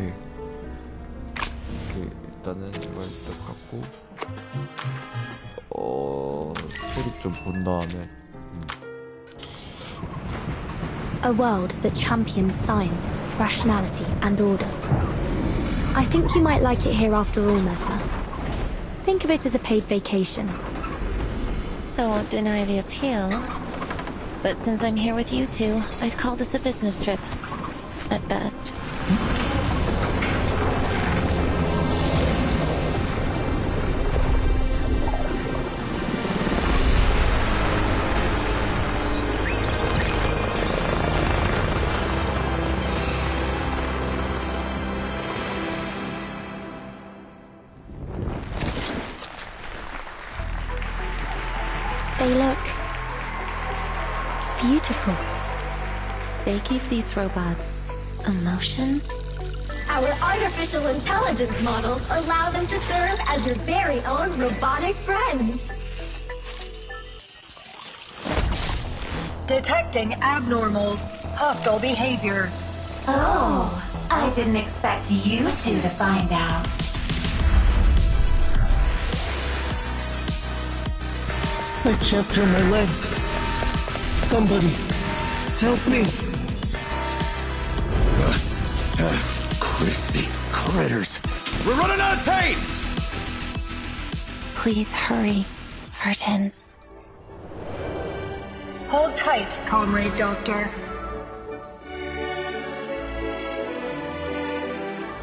오케이. 일단은 이걸 일단 갖고 스토리 좀 본 다음에 A world that champions science, rationality, and order. I think you might like it here after all, Mesmer. Think of it as a paid vacation. I won't deny the appeal. But since I'm here with you two, I'd call this a business trip. At best. They look beautiful. They give these robots emotion. Our artificial intelligence models allow them to serve as your very own robotic friends. Detecting abnormal, hostile behavior. Oh, I didn't expect you two to find out. I can't feel my legs. Somebody, help me. Crispy critters. We're running out of tapes! Please hurry, Vertin. Hold tight, Comrade Doctor.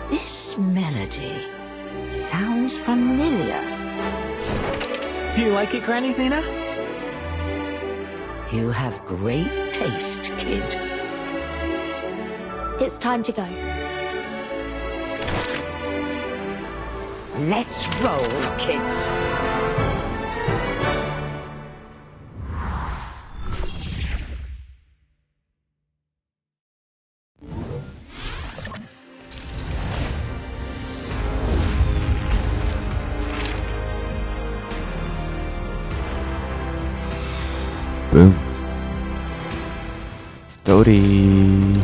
This melody sounds familiar. Do you like it, Granny Xena? You have great taste, kid. It's time to go. Let's roll, kids. boom. 스토리.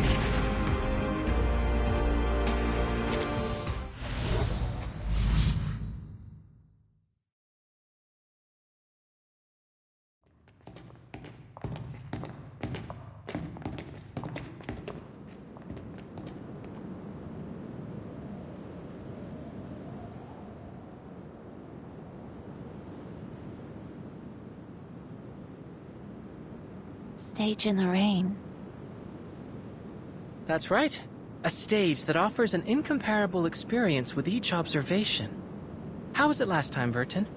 Stage in the rain. That's right. A stage that offers an incomparable experience with each observation. How was it last time, Vertin?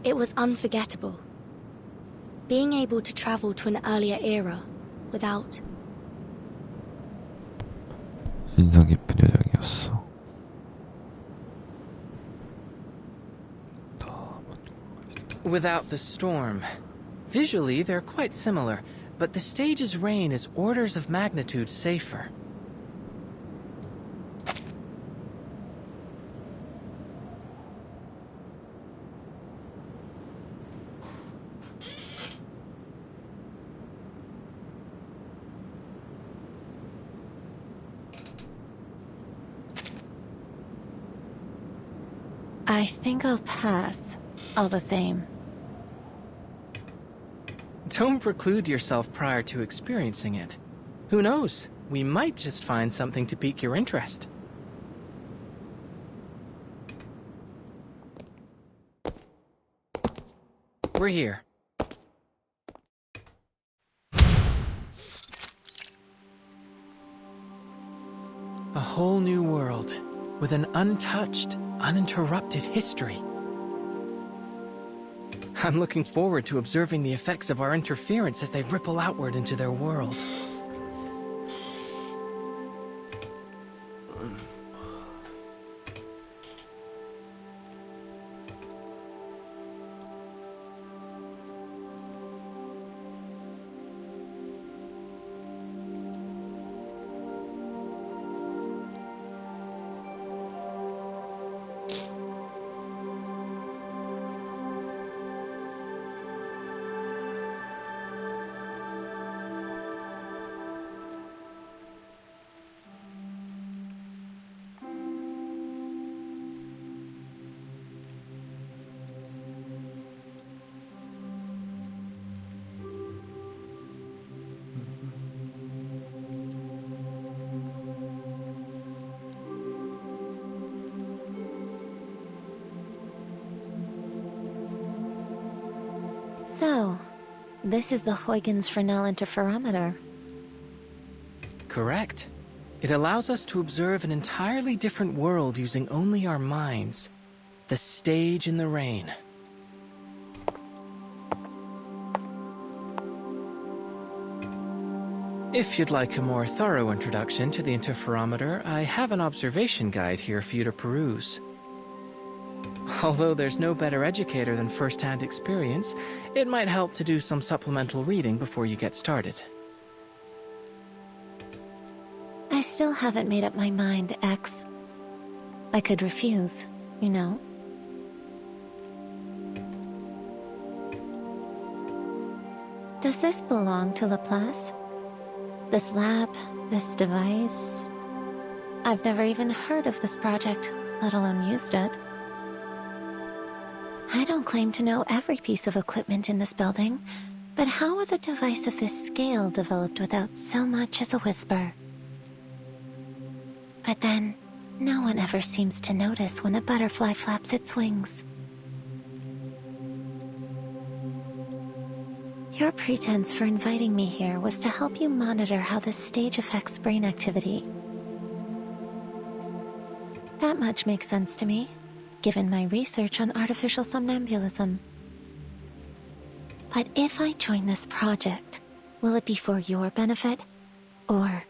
It was unforgettable. Being able to travel to an earlier era without... 인상 깊은 여정이었어. Without the storm. Visually, they're quite similar, but the stage's rain is orders of magnitude safer. I think I'll pass, all the same. Don't preclude yourself prior to experiencing it. Who knows? We might just find something to pique your interest. We're here. A whole new world, with an untouched, uninterrupted history. I'm looking forward to observing the effects of our interference as they ripple outward into their world. So, this is the Huygens Fresnel interferometer. Correct. It allows us to observe an entirely different world using only our minds. The stage in the rain. If you'd like a more thorough introduction to the interferometer, I have an observation guide here for you to peruse. Although there's no better educator than first-hand experience, it might help to do some supplemental reading before you get started. I still haven't made up my mind, X. I could refuse, you know. Does this belong to Laplace? This lab, this device? I've never even heard of this project, let alone used it. I don't claim to know every piece of equipment in this building, but how was a device of this scale developed without so much as a whisper? But then, no one ever seems to notice when a butterfly flaps its wings. Your pretense for inviting me here was to help you monitor how this stage affects brain activity. That much makes sense to me, given my research on artificial somnambulism. But if I join this project, will it be for your benefit, or...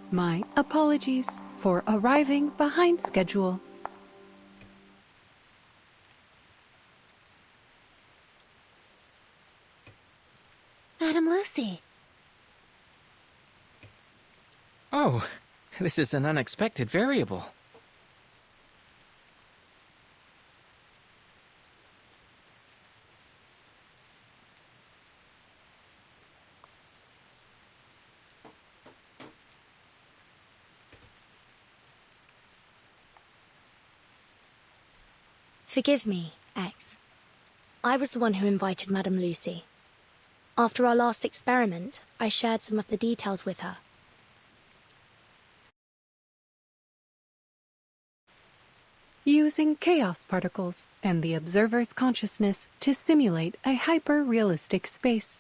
My apologies for arriving behind schedule. Madam Lucy. Oh, this is an unexpected variable. Forgive me, X. I was the one who invited Madame Lucy. After our last experiment, I shared some of the details with her. Using chaos particles and the observer's consciousness to simulate a hyper-realistic space.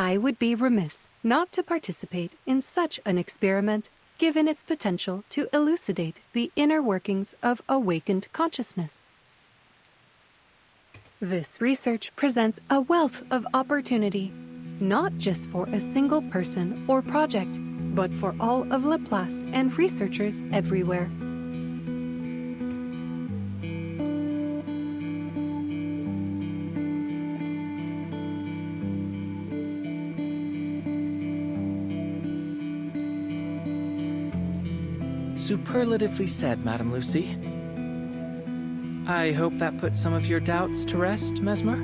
I would be remiss not to participate in such an experiment, given its potential to elucidate the inner workings of awakened consciousness. This research presents a wealth of opportunity, not just for a single person or project, but for all of Laplace and researchers everywhere. Superlatively said, Madam Lucy. I hope that puts some of your doubts to rest, Mesmer?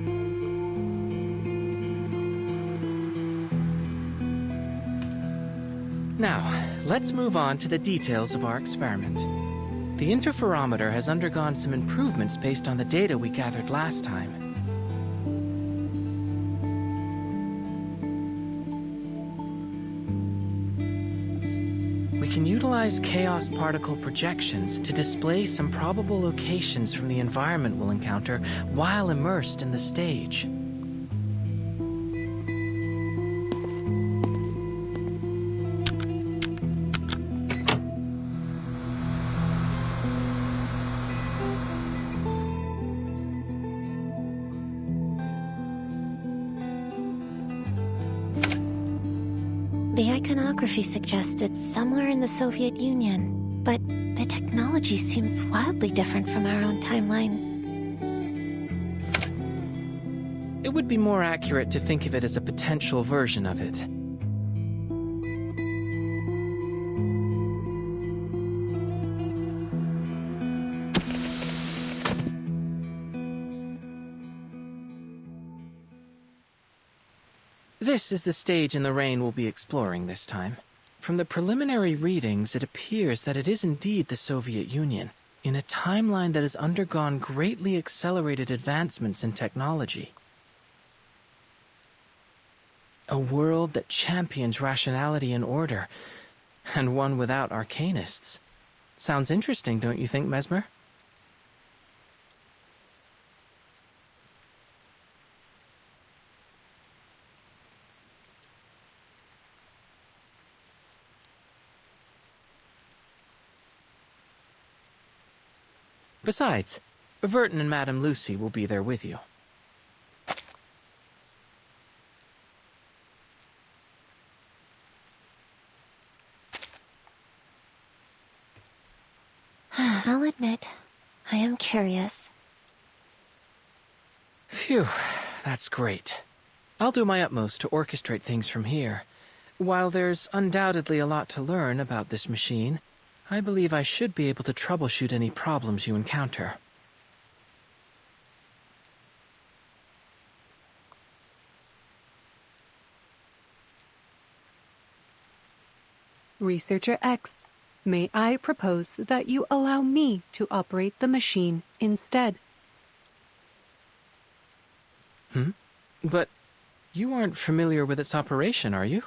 Now, let's move on to the details of our experiment. The interferometer has undergone some improvements based on the data we gathered last time. We can utilize chaos particle projections to display some probable locations from the environment we'll encounter while immersed in the stage. The iconography suggests it's somewhere in the Soviet Union, but the technology seems wildly different from our own timeline. It would be more accurate to think of it as a potential version of it. This is the stage in the rain we'll be exploring this time. From the preliminary readings, it appears that it is indeed the Soviet Union, in a timeline that has undergone greatly accelerated advancements in technology. A world that champions rationality and order, and one without arcanists. Sounds interesting, don't you think, Mesmer? Besides, Verton and Madame Lucy will be there with you. I'll admit, I am curious. Phew, that's great. I'll do my utmost to orchestrate things from here. While there's undoubtedly a lot to learn about this machine, I believe I should be able to troubleshoot any problems you encounter. Researcher X, may I propose that you allow me to operate the machine instead? But you aren't familiar with its operation, are you?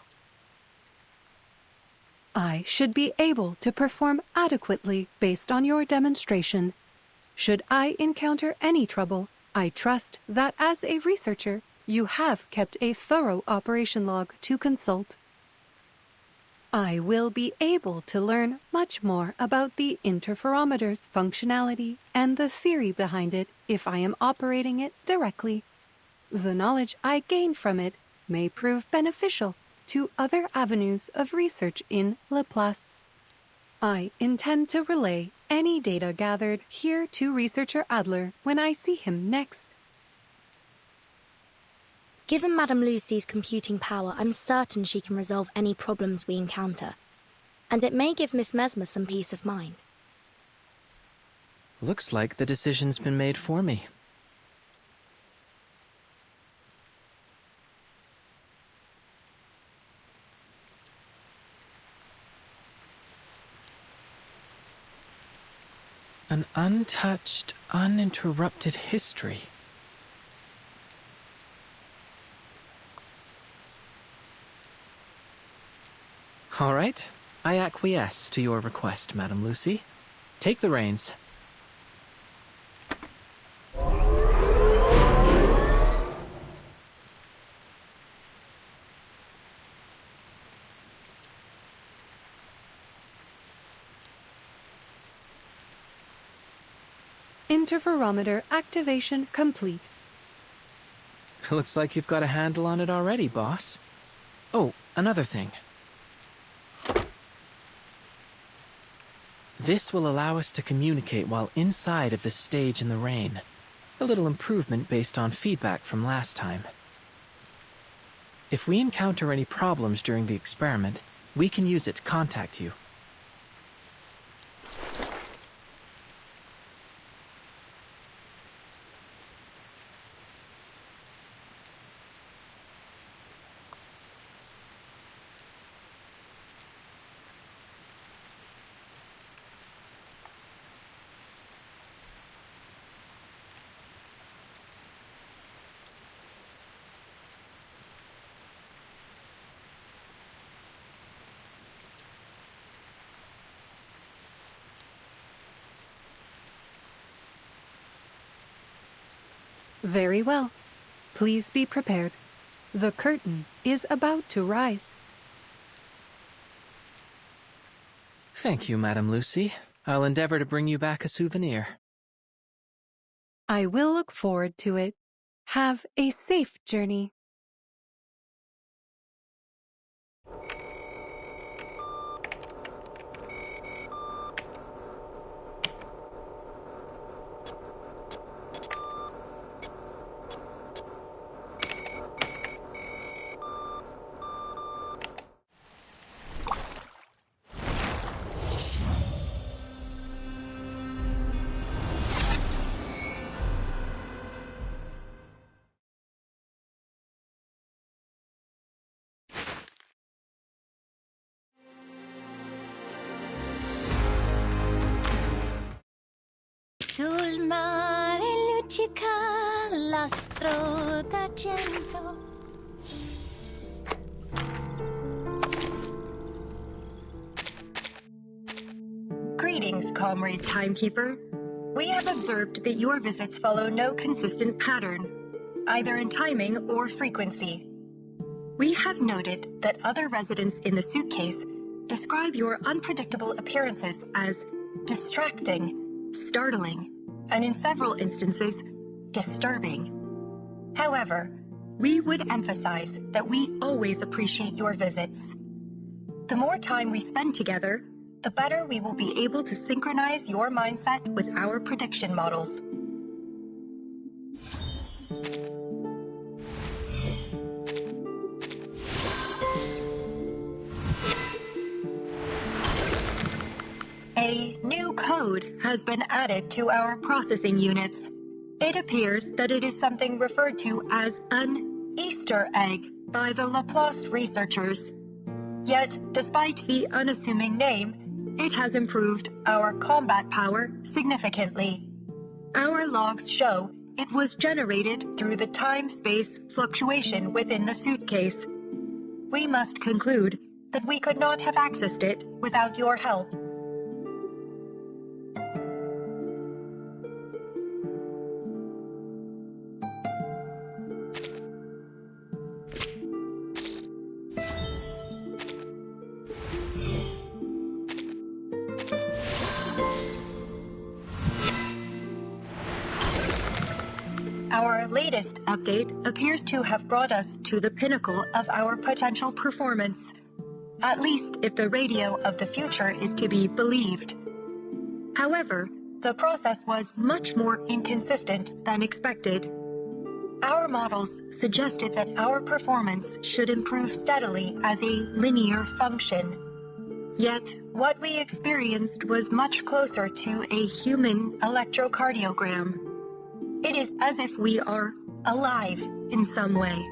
I should be able to perform adequately based on your demonstration. Should I encounter any trouble, I trust that as a researcher, you have kept a thorough operation log to consult. I will be able to learn much more about the interferometer's functionality and the theory behind it if I am operating it directly. The knowledge I gain from it may prove beneficial to other avenues of research in Laplace. I intend to relay any data gathered here to Researcher Adler when I see him next. Given Madame Lucy's computing power, I'm certain she can resolve any problems we encounter. And it may give Miss Mesmer some peace of mind. Looks like the decision's been made for me. An untouched, uninterrupted history. All right, I acquiesce to your request, Madame Lucy. Take the reins. Interferometer activation complete. Looks like you've got a handle on it already, boss. Oh, another thing. This will allow us to communicate while inside of the stage in the rain. A little improvement based on feedback from last time. If we encounter any problems during the experiment, we can use it to contact you. Very well. Please be prepared. The curtain is about to rise. Thank you, Madame Lucy. I'll endeavor to bring you back a souvenir. I will look forward to it. Have a safe journey. Sul mare luccica l'astro d'argento. Greetings, Comrade Timekeeper. We have observed that your visits follow no consistent pattern, either in timing or frequency. We have noted that other residents in the suitcase describe your unpredictable appearances as distracting, startling, and in several instances, disturbing. However, we would emphasize that we always appreciate your visits. The more time we spend together, the better we will be able to synchronize your mindset with our prediction models. A new code has been added to our processing units. It appears that it is something referred to as an Easter egg by the Laplace researchers. Yet, despite the unassuming name, it has improved our combat power significantly. Our logs show it was generated through the time-space fluctuation within the suitcase. We must conclude that we could not have accessed it without your help. Our latest update appears to have brought us to the pinnacle of our potential performance, at least if the radio of the future is to be believed. However, the process was much more inconsistent than expected. Our models suggested that our performance should improve steadily as a linear function. Yet, what we experienced was much closer to a human electrocardiogram. It is as if we are alive in some way.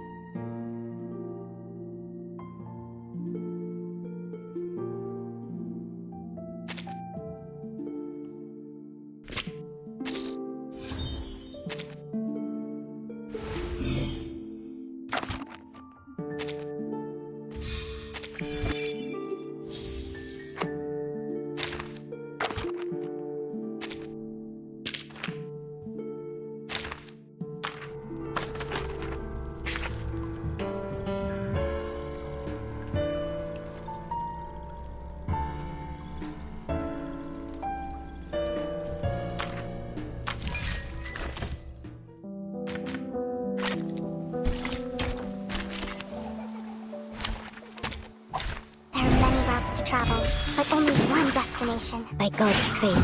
But only one destination. By God's grace.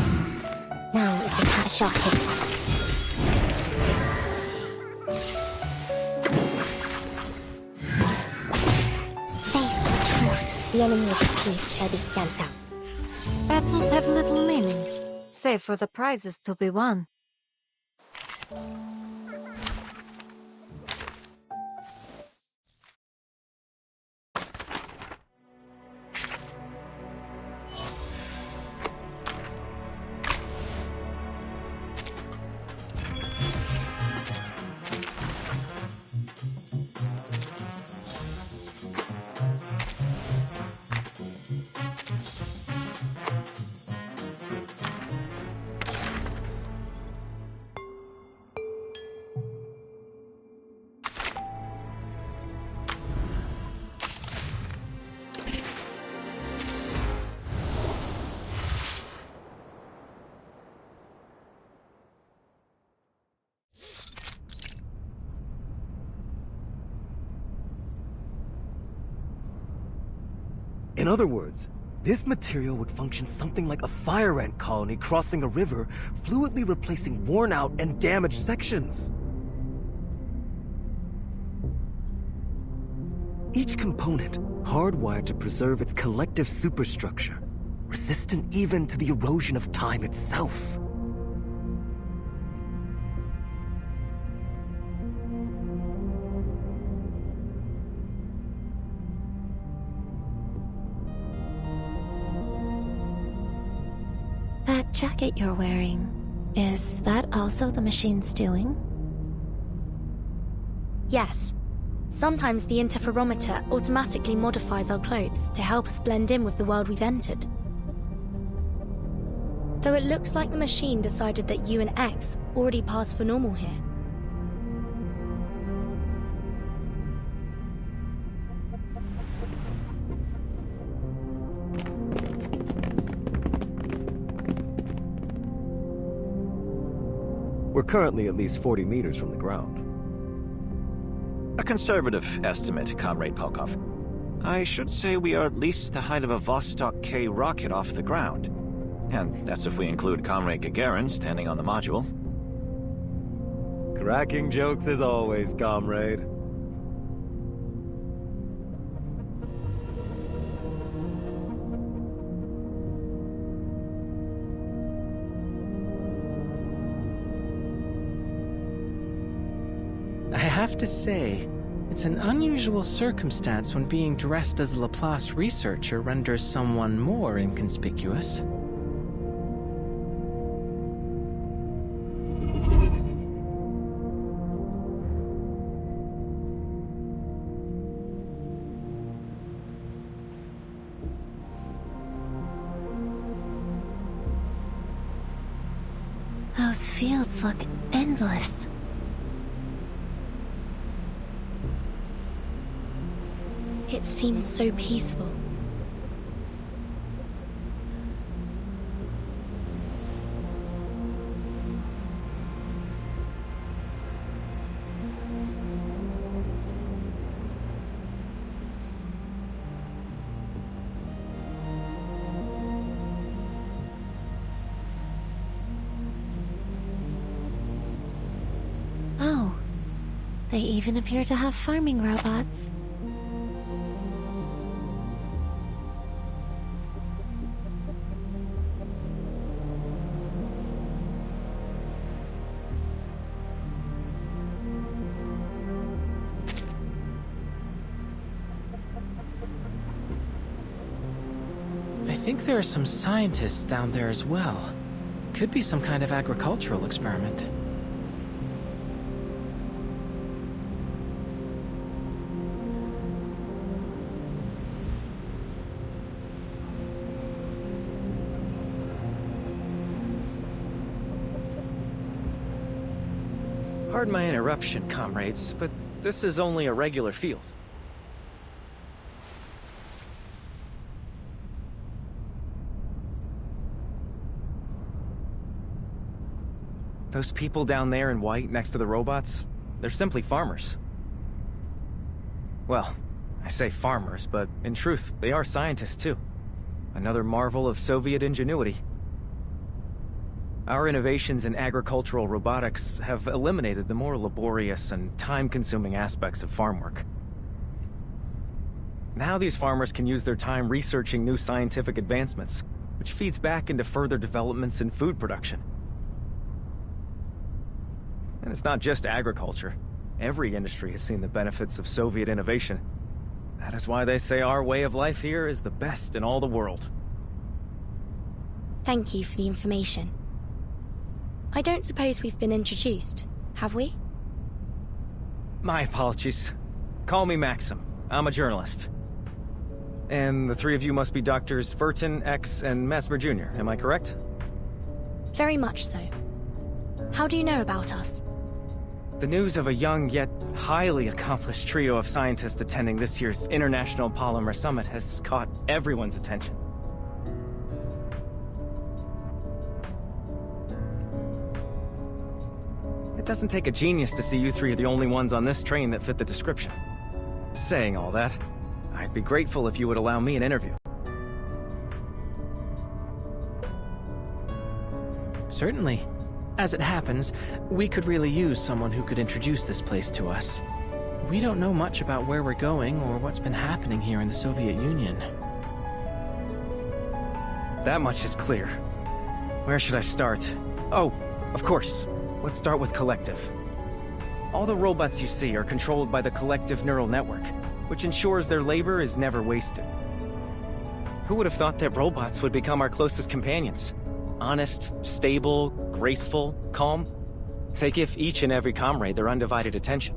Now is the time to shock him. Face the truth. The enemy of peace shall be stamped out. Battles have little meaning, save for the prizes to be won. In other words, this material would function something like a fire ant colony crossing a river, fluidly replacing worn-out and damaged sections. Each component hardwired to preserve its collective superstructure, resistant even to the erosion of time itself. That jacket you're wearing, Is that also the machine's doing? Yes. Sometimes the interferometer automatically modifies our clothes to help us blend in with the world we've entered. Though it looks like the machine decided that you and X already passed for normal here. We're currently at least 40 meters from the ground. A conservative estimate, Comrade Polkov. I should say we are at least the height of a Vostok K rocket off the ground. And that's if we include Comrade Gagarin standing on the module. Cracking jokes as always, comrade. I have to say, it's an unusual circumstance when being dressed as a Laplace researcher renders someone more inconspicuous. Those fields look endless. It seems so peaceful. Oh, they even appear to have farming robots. I think there are some scientists down there as well. Could be some kind of agricultural experiment. Pardon my interruption, comrades, but this is only a regular field. Those people down there in white next to the robots, they're simply farmers. Well, I say farmers, but in truth, they are scientists too. Another marvel of Soviet ingenuity. Our innovations in agricultural robotics have eliminated the more laborious and time-consuming aspects of farm work. Now these farmers can use their time researching new scientific advancements, which feeds back into further developments in food production. And it's not just agriculture. Every industry has seen the benefits of Soviet innovation. That is why they say our way of life here is the best in all the world. Thank you for the information. I don't suppose we've been introduced, have we? My apologies. Call me Maxim. I'm a journalist. And the three of you must be Doctors Furton, X, and Mesmer Jr., am I correct? Very much so. How do you know about us? The news of a young yet highly accomplished trio of scientists attending this year's International Polymer Summit has caught everyone's attention. It doesn't take a genius to see you three are the only ones on this train that fit the description. Saying all that, I'd be grateful if you would allow me an interview. Certainly. As it happens, we could really use someone who could introduce this place to us. We don't know much about where we're going or what's been happening here in the Soviet Union. That much is clear. Where should I start? Oh, of course. Let's start with Collective. All the robots you see are controlled by the Collective Neural Network, which ensures their labor is never wasted. Who would have thought that robots would become our closest companions? Honest, stable, graceful, calm. They give each and every comrade their undivided attention.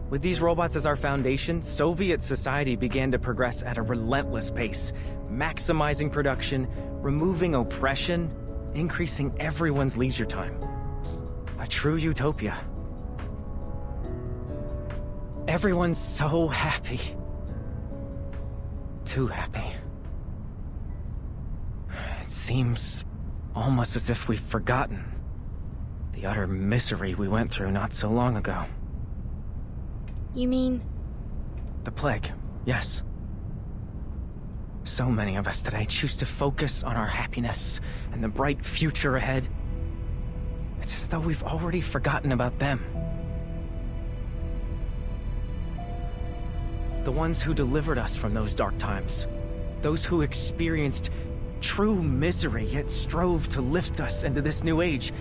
With these robots as our foundation, Soviet society began to progress at a relentless pace, maximizing production, removing oppression, increasing everyone's leisure time. A true utopia. Everyone's so happy. Too happy. It seems almost as if we've forgotten the utter misery we went through not so long ago. You mean? The plague, yes. So many of us today choose to focus on our happiness and the bright future ahead. It's as though we've already forgotten about them. The ones who delivered us from those dark times. Those who experienced true misery yet strove to lift us into this new age.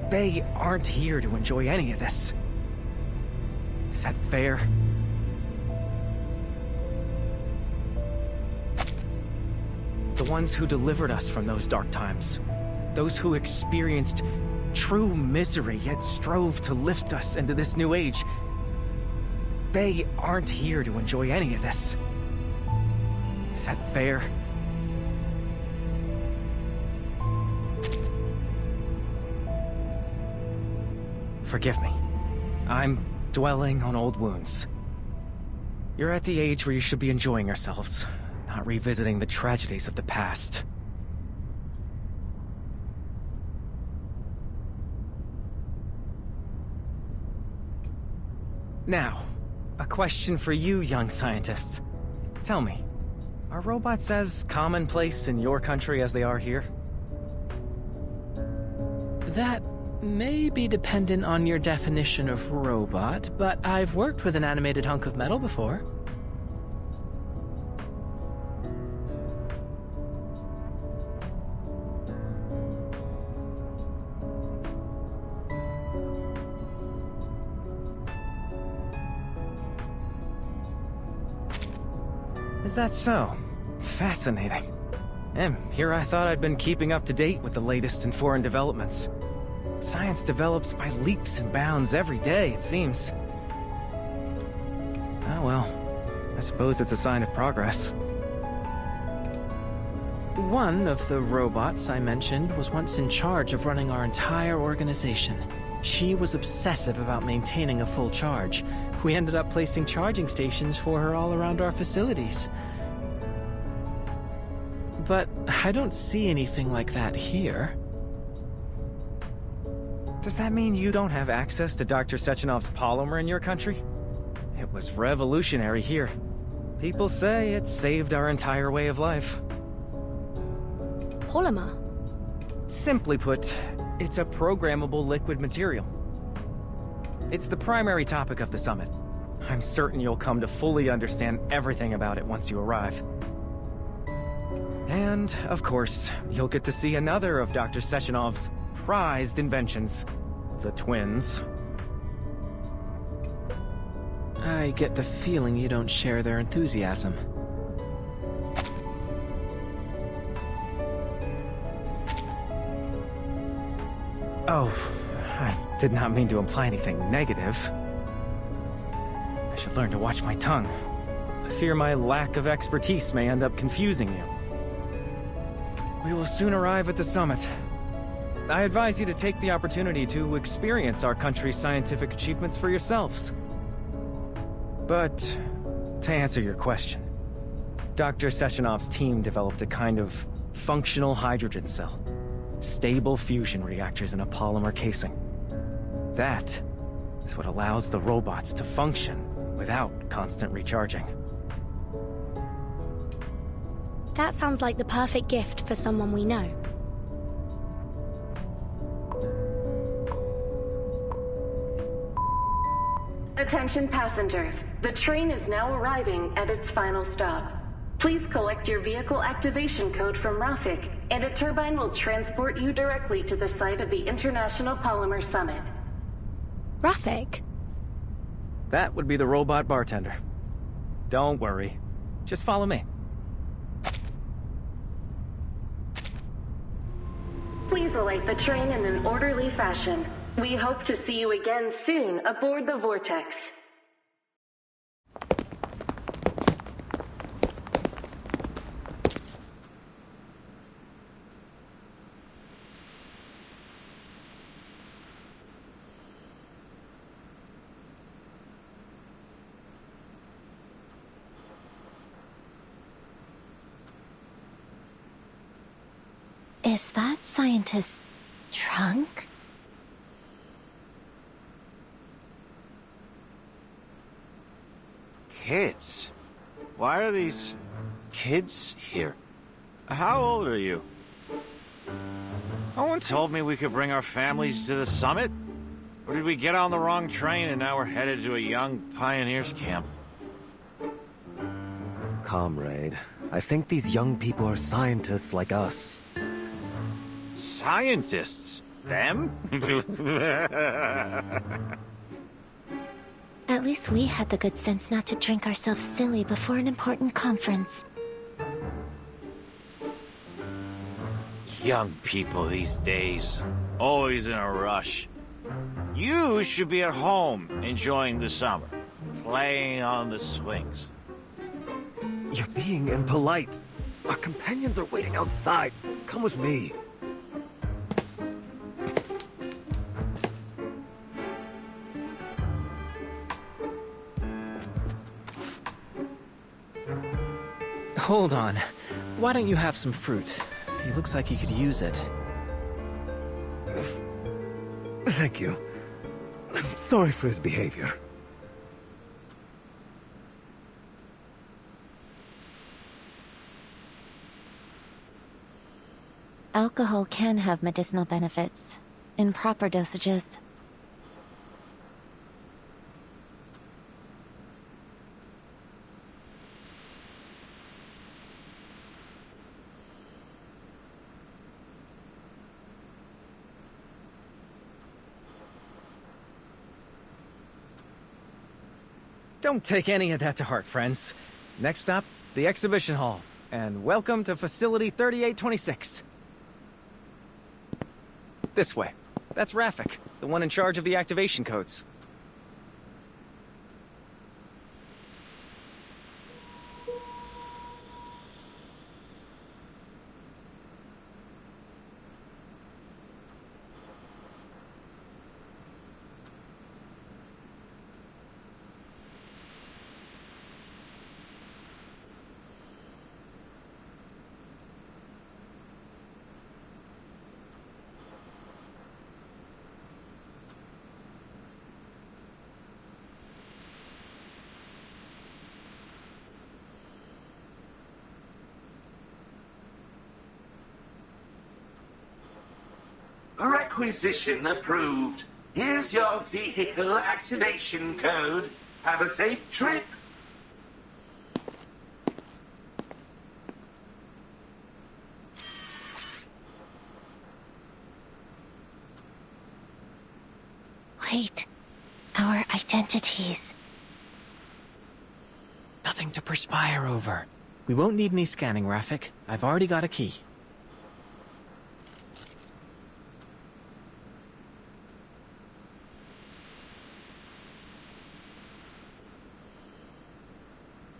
They aren't here to enjoy any of this. Is that fair? The ones who delivered us from those dark times. Those who experienced true misery yet strove to lift us into this new age. They aren't here to enjoy any of this. Is that fair? Forgive me. I'm dwelling on old wounds. You're at the age where you should be enjoying yourselves, not revisiting the tragedies of the past. Now, a question for you, young scientists. Tell me, are robots as commonplace in your country as they are here? That may be dependent on your definition of robot, but I've worked with an animated hunk of metal before. Is that so? Fascinating. And here I thought I'd been keeping up to date with the latest in foreign developments. Science develops by leaps and bounds every day, it seems. Ah well, I suppose it's a sign of progress. One of the robots I mentioned was once in charge of running our entire organization. She was obsessive about maintaining a full charge. We ended up placing charging stations for her all around our facilities. But I don't see anything like that here. Does that mean you don't have access to Dr. Sechenov's polymer in your country? It was revolutionary here. People say it saved our entire way of life. Polymer? Simply put, it's a programmable liquid material. It's the primary topic of the summit. I'm certain you'll come to fully understand everything about it once you arrive. And, of course, you'll get to see another of Dr. Sechenov's prized inventions, the twins. I get the feeling you don't share their enthusiasm. Oh, I did not mean to imply anything negative. I should learn to watch my tongue. I fear my lack of expertise may end up confusing you. We will soon arrive at the summit. I advise you to take the opportunity to experience our country's scientific achievements for yourselves. But, to answer your question, Dr. Sechenov's team developed a kind of functional hydrogen cell. Stable fusion reactors in a polymer casing. That is what allows the robots to function without constant recharging. That sounds like the perfect gift for someone we know. Attention passengers, the train is now arriving at its final stop. Please collect your vehicle activation code from Rafik, and a turbine will transport you directly to the site of the International Polymer Summit. Rafik? That would be the robot bartender. Don't worry. Just follow me. isolate the train in an orderly fashion. We hope to see you again soon aboard the Vortex. Is that scientist's trunk? Kids? Why are these kids here? How old are you? No one told me we could bring our families to the summit. Or did we get on the wrong train and now we're headed to a young pioneers camp? Comrade, I think these young people are scientists like us. Scientists? Them? At least we had the good sense not to drink ourselves silly before an important conference. Young people these days, always in a rush. You should be at home enjoying the summer, playing on the swings. You're being impolite. Our companions are waiting outside. Come with me. Hold on. Why don't you have some fruit? He looks like he could use it. Thank you. I'm sorry for his behavior. Alcohol can have medicinal benefits, in proper dosages. Don't take any of that to heart, friends. Next stop, the exhibition hall. And welcome to Facility 3826. This way. That's Rafik, the one in charge of the activation codes. Requisition approved. Here's your vehicle activation code. Have a safe trip. Wait. Our identities. Nothing to perspire over. We won't need any scanning, Rafik. I've already got a key.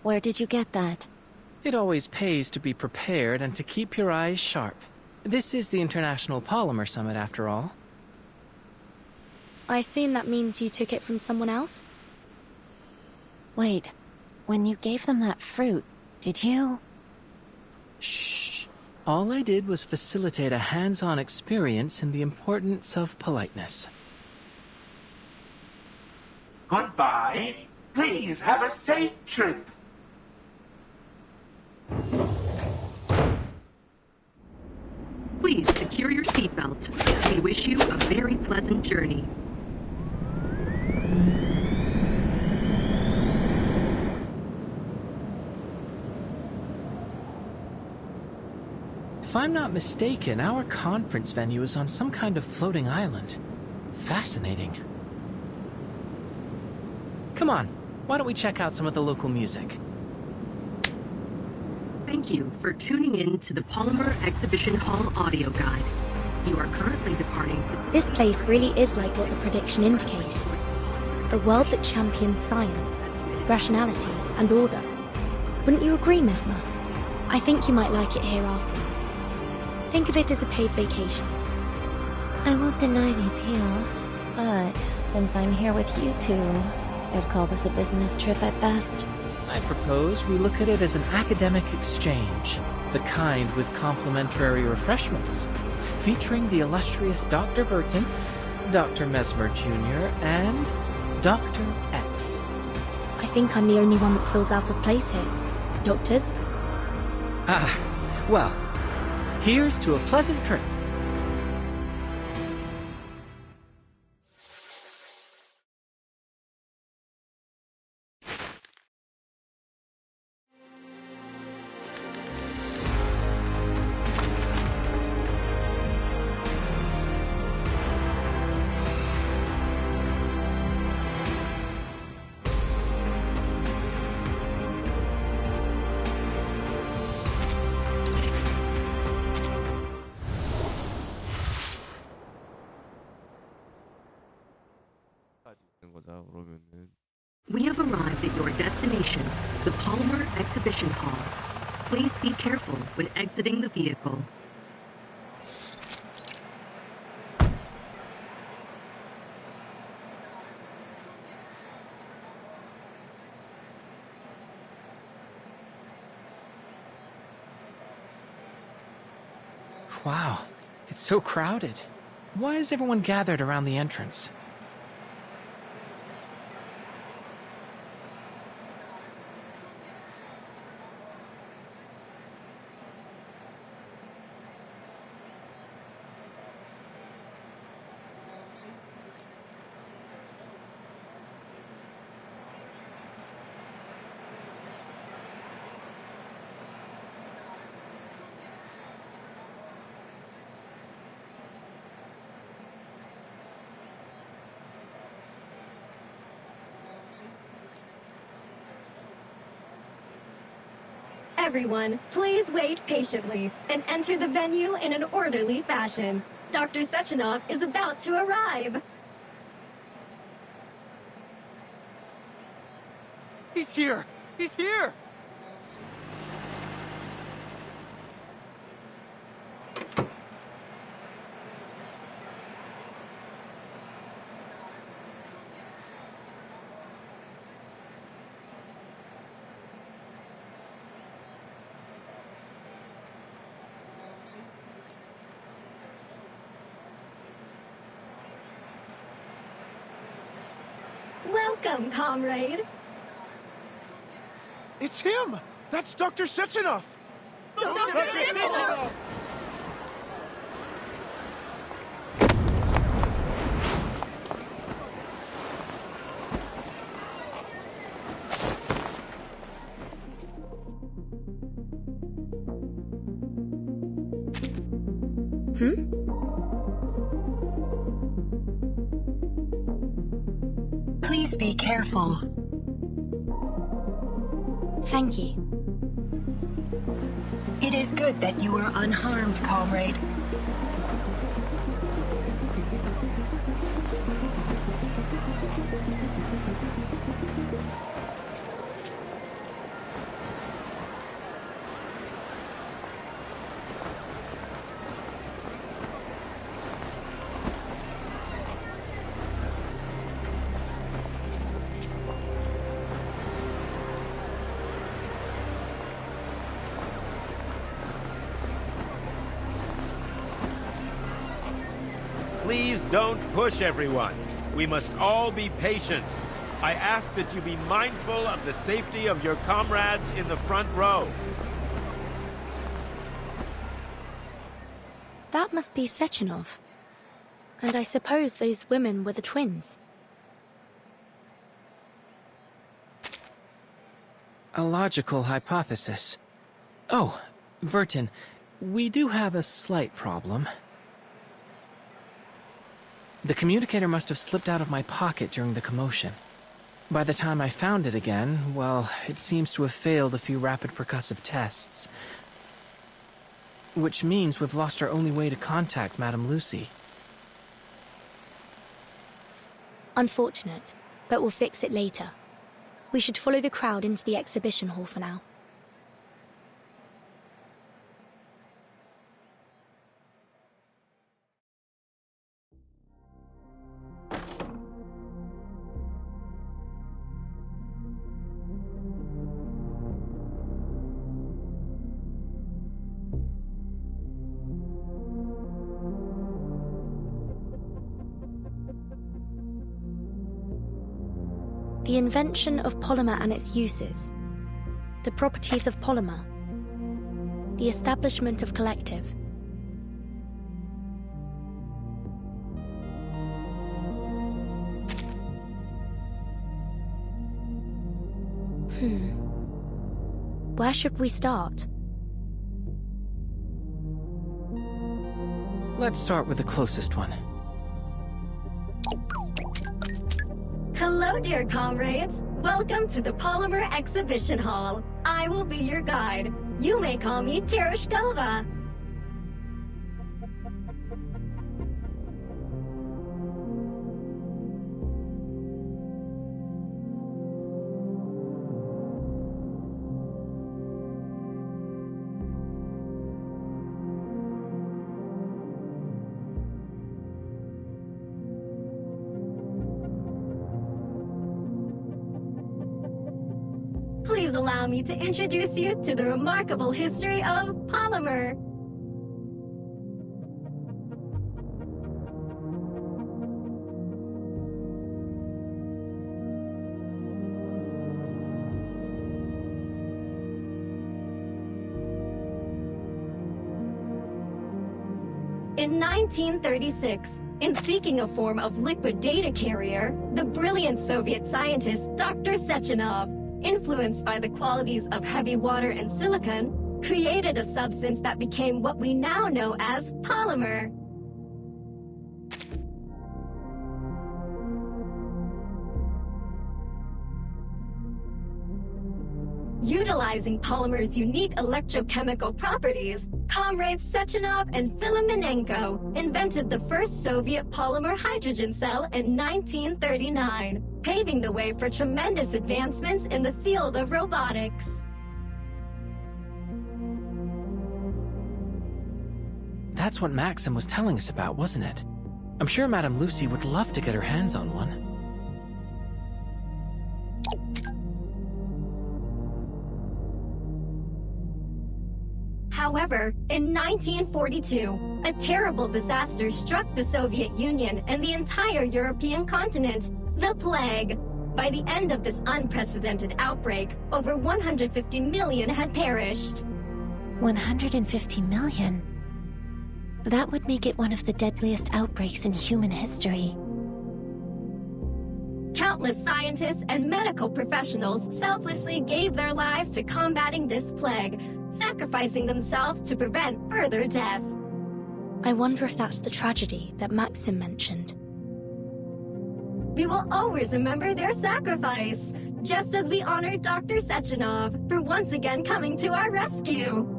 Where did you get that? It always pays to be prepared and to keep your eyes sharp. This is the International Polymer Summit, after all. I assume that means you took it from someone else? Wait, when you gave them that fruit, did you? Shh. All I did was facilitate a hands-on experience in the importance of politeness. Goodbye. Please have a safe trip. Please secure your seatbelt. We wish you a very pleasant journey. If I'm not mistaken, our conference venue is on some kind of floating island. Fascinating. Come on, why don't we check out some of the local music? Thank you for tuning in to the Polymer Exhibition Hall audio guide. You are currently departing. This place really is like what the prediction indicated. A world that champions science, rationality, and order. Wouldn't you agree, Mesmer? I think you might like it here after all. Think of it as a paid vacation. I won't deny the appeal, but since I'm here with you two, I'd call this a business trip at best. I propose we look at it as an academic exchange, the kind with complimentary refreshments, featuring the illustrious Dr. Vertin, Dr. Mesmer Jr., and Dr. X. I think I'm the only one that feels out of place here. Doctors? Ah, well, here's to a pleasant trip. We have arrived at your destination, the Palmer Exhibition Hall. Please be careful when exiting the vehicle. Wow, it's so crowded. Why is everyone gathered around the entrance? Everyone, please wait patiently and enter the venue in an orderly fashion. Dr. Sechenov is about to arrive. He's here! He's here! Welcome, comrade. It's him! That's Dr. Sechenov! Dr. Sechenov! Please be careful. Thank you. It is good that you are unharmed, comrade. Please don't push everyone. We must all be patient. I ask that you be mindful of the safety of your comrades in the front row. That must be Sechenov. And I suppose those women were the twins. A logical hypothesis. Oh, Vertin, we do have a slight problem. The communicator must have slipped out of my pocket during the commotion. By the time I found it again, well, it seems to have failed a few rapid percussive tests. Which means we've lost our only way to contact Madame Lucy. Unfortunate, but we'll fix it later. We should follow the crowd into the exhibition hall for now. The invention of polymer and its uses, the properties of polymer, the establishment of collective. Where should we start? Let's start with the closest one. Hello, dear comrades. Welcome to the Polymer Exhibition Hall. I will be your guide. You may call me Terushkova. Please allow me to introduce you to the remarkable history of polymer. In 1936, in seeking a form of liquid data carrier, the brilliant Soviet scientist Dr. Sechenov, influenced by the qualities of heavy water and silicon, created a substance that became what we now know as polymer. Utilizing polymer's unique electrochemical properties, comrades Sechenov and Filamenenko invented the first Soviet polymer hydrogen cell in 1939, paving the way for tremendous advancements in the field of robotics. That's what Maxim was telling us about, wasn't it? I'm sure Madame Lucy would love to get her hands on one. However, in 1942, a terrible disaster struck the Soviet Union and the entire European continent, the plague. By the end of this unprecedented outbreak, over 150 million had perished. 150 million? That would make it one of the deadliest outbreaks in human history. Countless scientists and medical professionals selflessly gave their lives to combating this plague, sacrificing themselves to prevent further death. I wonder if that's the tragedy that Maxim mentioned. We will always remember their sacrifice, just as we honor Dr. Sechenov for once again coming to our rescue.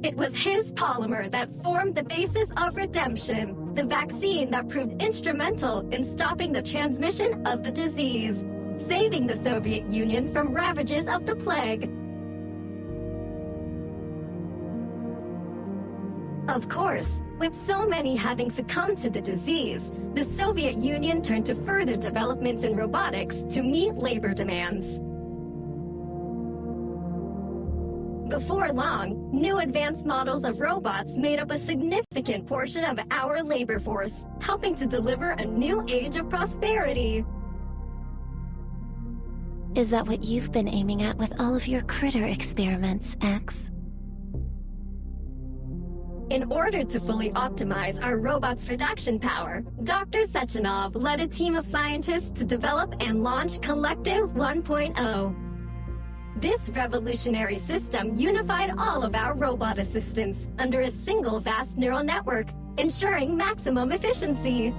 It was his polymer that formed the basis of redemption, the vaccine that proved instrumental in stopping the transmission of the disease, saving the Soviet Union from ravages of the plague. Of course, with so many having succumbed to the disease, the Soviet Union turned to further developments in robotics to meet labor demands. Before long, new advanced models of robots made up a significant portion of our labor force, helping to deliver a new age of prosperity. Is that what you've been aiming at with all of your critter experiments, X? In order to fully optimize our robot's production power, Dr. Sechenov led a team of scientists to develop and launch Collective 1.0. This revolutionary system unified all of our robot assistants under a single vast neural network, ensuring maximum efficiency.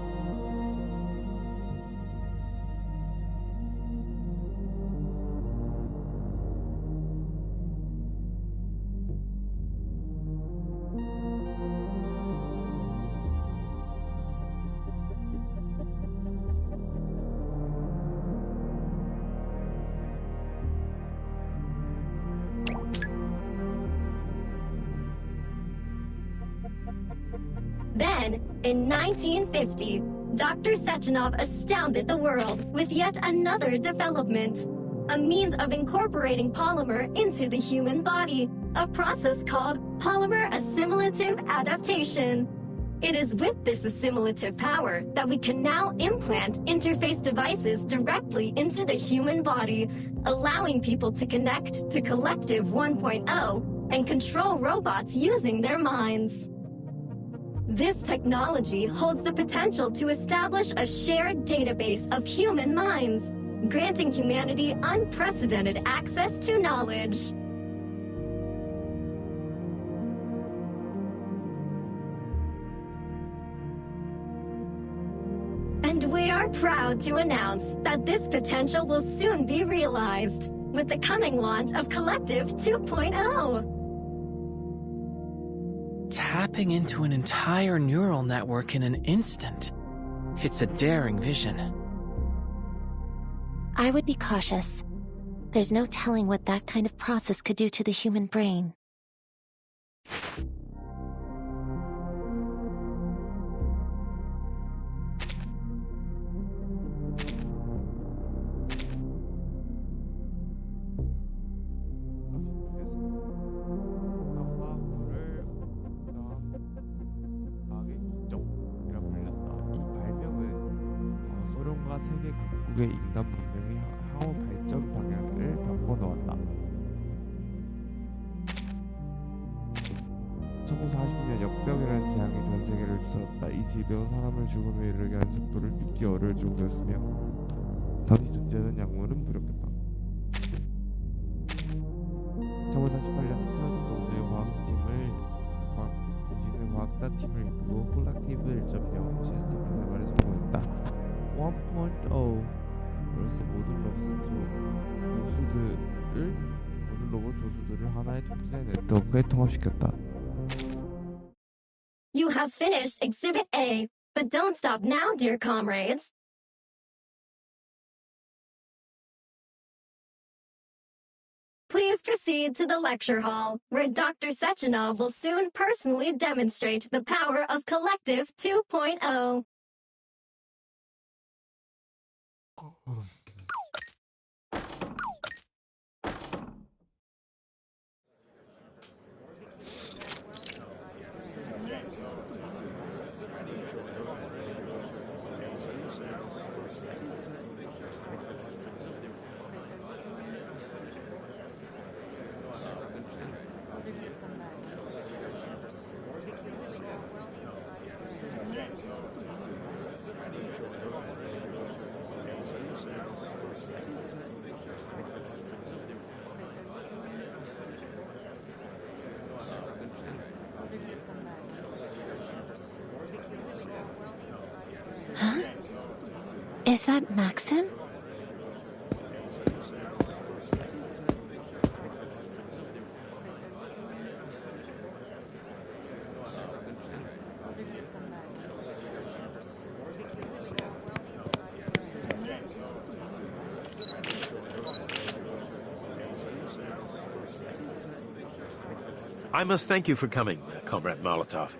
Then, in 1950, Dr. Sechenov astounded the world with yet another development. A means of incorporating polymer into the human body, a process called polymer assimilative adaptation. It is with this assimilative power that we can now implant interface devices directly into the human body, allowing people to connect to Collective 1.0 and control robots using their minds. This technology holds the potential to establish a shared database of human minds, granting humanity unprecedented access to knowledge. And we are proud to announce that this potential will soon be realized with the coming launch of Collective 2.0. Tapping into an entire neural network in an instant. It's a daring vision. I would be cautious. There's no telling what that kind of process could do to the human brain. 소련과 세계 각국의 인간 문명의 향후 발전 방향을 바꿔놓았다. 1940년 역병이라는 재앙이 전 세계를 뒤흔들었다. 이 질병은 사람을 죽음에 이르게 한 속도를 믿기 어려울 정도였으며 당시 존재하는 약물은 무력했다. 1948년 스티븐 동지의 과학자 팀을 이끌고 콜렉티브 1.0 시스템을 개발에 성공했다. 1.0로서 모든 로봇 조수들을 하나의 통제 네트워크에 통합시켰다. You have finished Exhibit A, but don't stop now, dear comrades. Please proceed to the lecture hall, where Dr. Sechenov will soon personally demonstrate the power of Collective 2.0. Huh? Is that Maxon? I must thank you for coming, Comrade Molotov.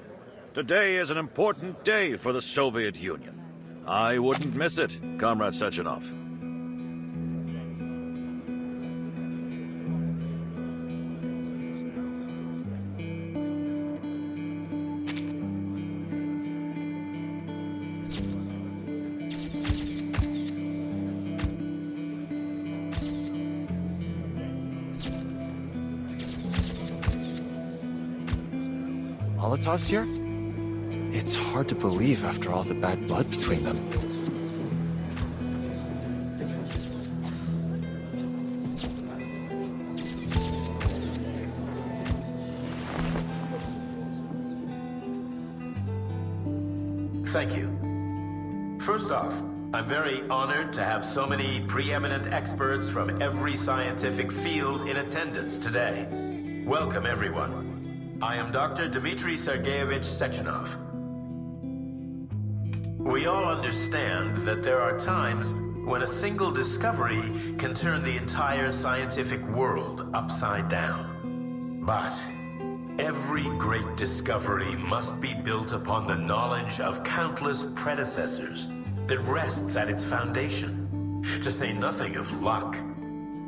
Today is an important day for the Soviet Union. I wouldn't miss it, Comrade Sechenov. Molotov's here? It's hard to believe after all the bad blood between them. Thank you. First off, I'm very honored to have so many preeminent experts from every scientific field in attendance today. Welcome, everyone. I am Dr. Dmitry Sergeyevich Sechenov. We all understand that there are times when a single discovery can turn the entire scientific world upside down. But Every great discovery must be built upon the knowledge of countless predecessors that rests at its foundation, to say nothing of luck,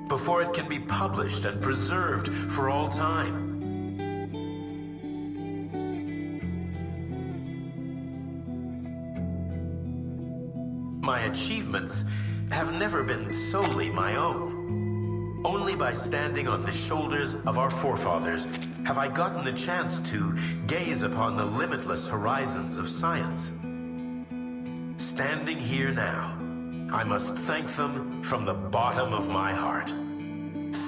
before it can be published and preserved for all time. My achievements have never been solely my own. Only by standing on the shoulders of our forefathers have I gotten the chance to gaze upon the limitless horizons of science. Standing here now, I must thank them from the bottom of my heart.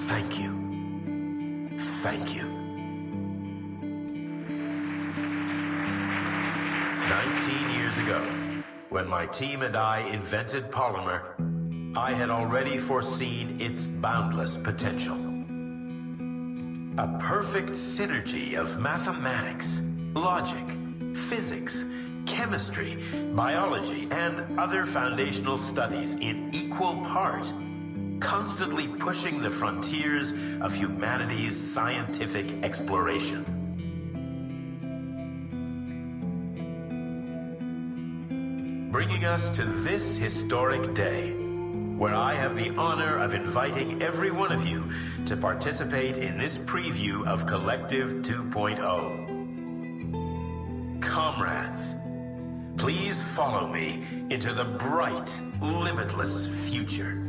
Thank you. Thank you. 19 years ago, when my team and I invented polymer, I had already foreseen its boundless potential. A perfect synergy of mathematics, logic, physics, chemistry, biology, and other foundational studies in equal part, constantly pushing the frontiers of humanity's scientific exploration. Bringing us to this historic day, where I have the honor of inviting every one of you to participate in this preview of Collective 2.0. Comrades, please follow me into the bright, limitless future.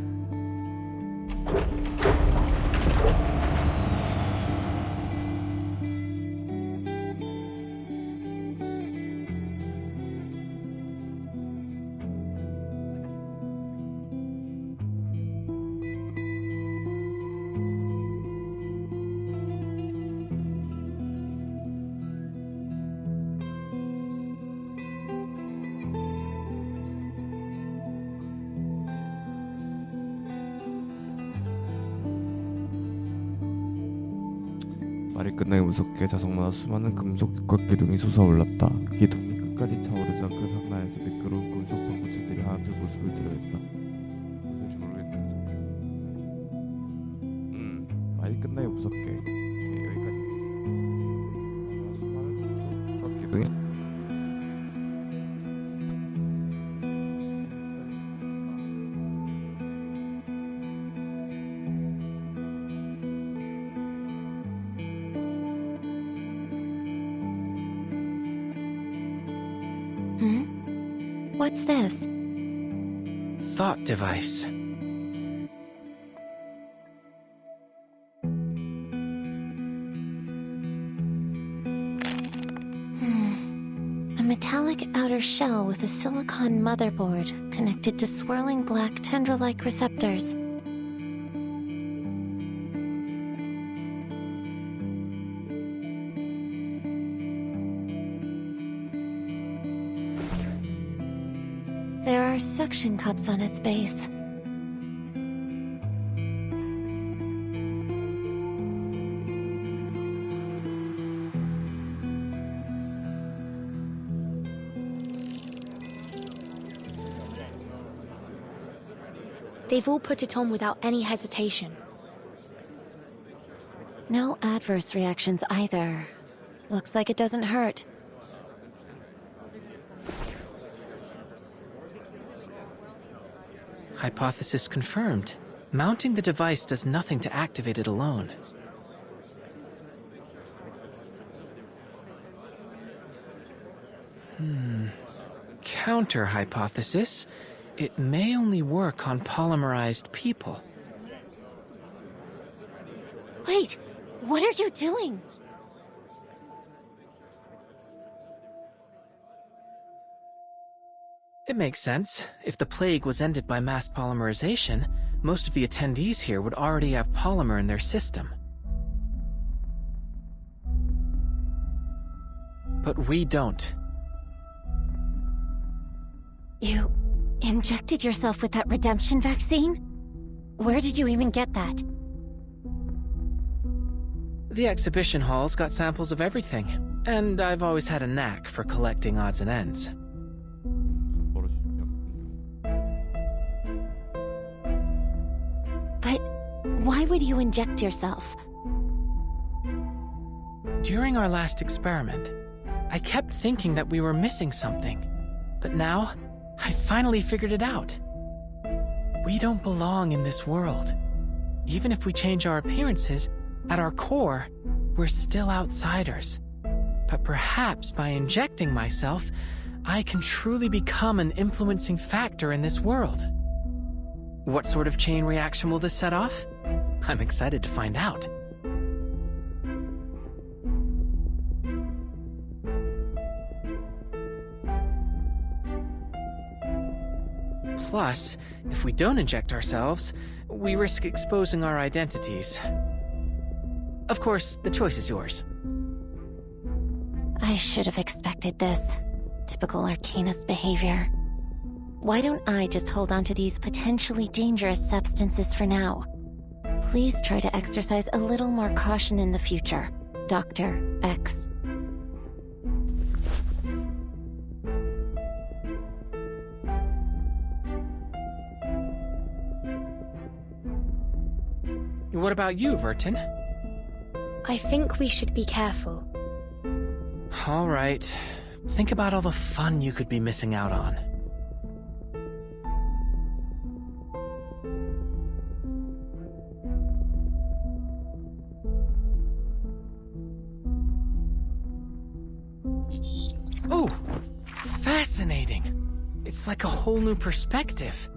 말이 끝나기 무섭게 자석마다 수많은 금속 육각 기둥이 솟아올랐다. 기둥이 끝까지 차오르자 그 상단에서 미끄러운 금속 방구체들이 하나둘 모습을 드러냈다. 뭔지 모르겠다. 말이 끝나기 무섭게. 오케이, 여기까지 하겠습니다. 수많은 금속 육각 기둥이 What's this? Thought device. A metallic outer shell with a silicon motherboard connected to swirling black tendril-like receptors. There are suction cups on its base. They've all put it on without any hesitation. No adverse reactions either. Looks like it doesn't hurt. Hypothesis confirmed. Mounting the device does nothing to activate it alone. Counter hypothesis. It may only work on polymerized people. Wait! What are you doing? It makes sense. If the plague was ended by mass polymerization, most of the attendees here would already have polymer in their system. But we don't. You injected yourself with that redemption vaccine? Where did you even get that? The exhibition hall's got samples of everything, and I've always had a knack for collecting odds and ends. But why would you inject yourself? During our last experiment, I kept thinking that we were missing something. But now, I finally figured it out. We don't belong in this world. Even if we change our appearances, at our core, we're still outsiders. But perhaps by injecting myself, I can truly become an influencing factor in this world. What sort of chain reaction will this set off? I'm excited to find out. Plus, if we don't inject ourselves, we risk exposing our identities. Of course, the choice is yours. I should have expected this. Typical Arcanus behavior. Why don't I just hold on to these potentially dangerous substances for now? Please try to exercise a little more caution in the future, Dr. X. What about you, Vertin? I think we should be careful. All right. Think about all the fun you could be missing out on. Oh, fascinating. It's like a whole new perspective.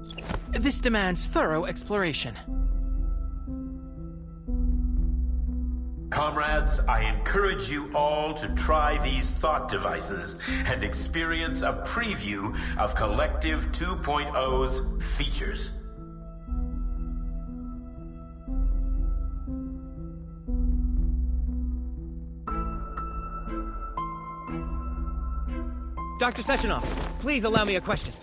This demands thorough exploration. Comrades, I encourage you all to try these thought devices and experience a preview of Collective 2.0's features. Dr. Sechenov, please allow me a question.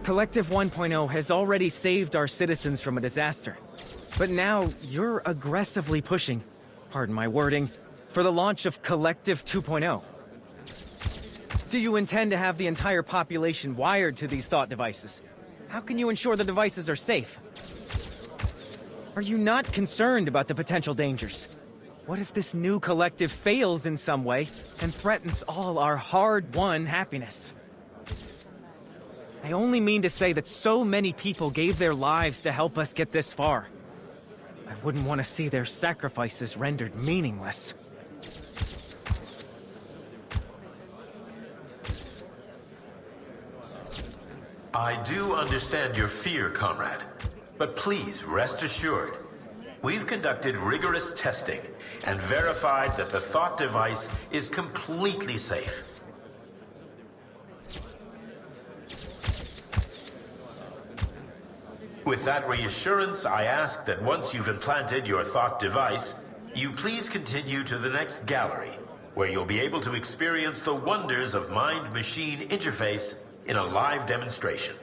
Collective 1.0 has already saved our citizens from a disaster. But now, you're aggressively pushing, pardon my wording, for the launch of Collective 2.0. Do you intend to have the entire population wired to these thought devices? How can you ensure the devices are safe? Are you not concerned about the potential dangers? What if this new collective fails in some way and threatens all our hard-won happiness? I only mean to say that so many people gave their lives to help us get this far. I wouldn't want to see their sacrifices rendered meaningless. I do understand your fear, comrade. But please rest assured, we've conducted rigorous testing and verified that the thought device is completely safe. With that reassurance, I ask that once you've implanted your thought device, you please continue to the next gallery, where you'll be able to experience the wonders of mind-machine interface in a live demonstration.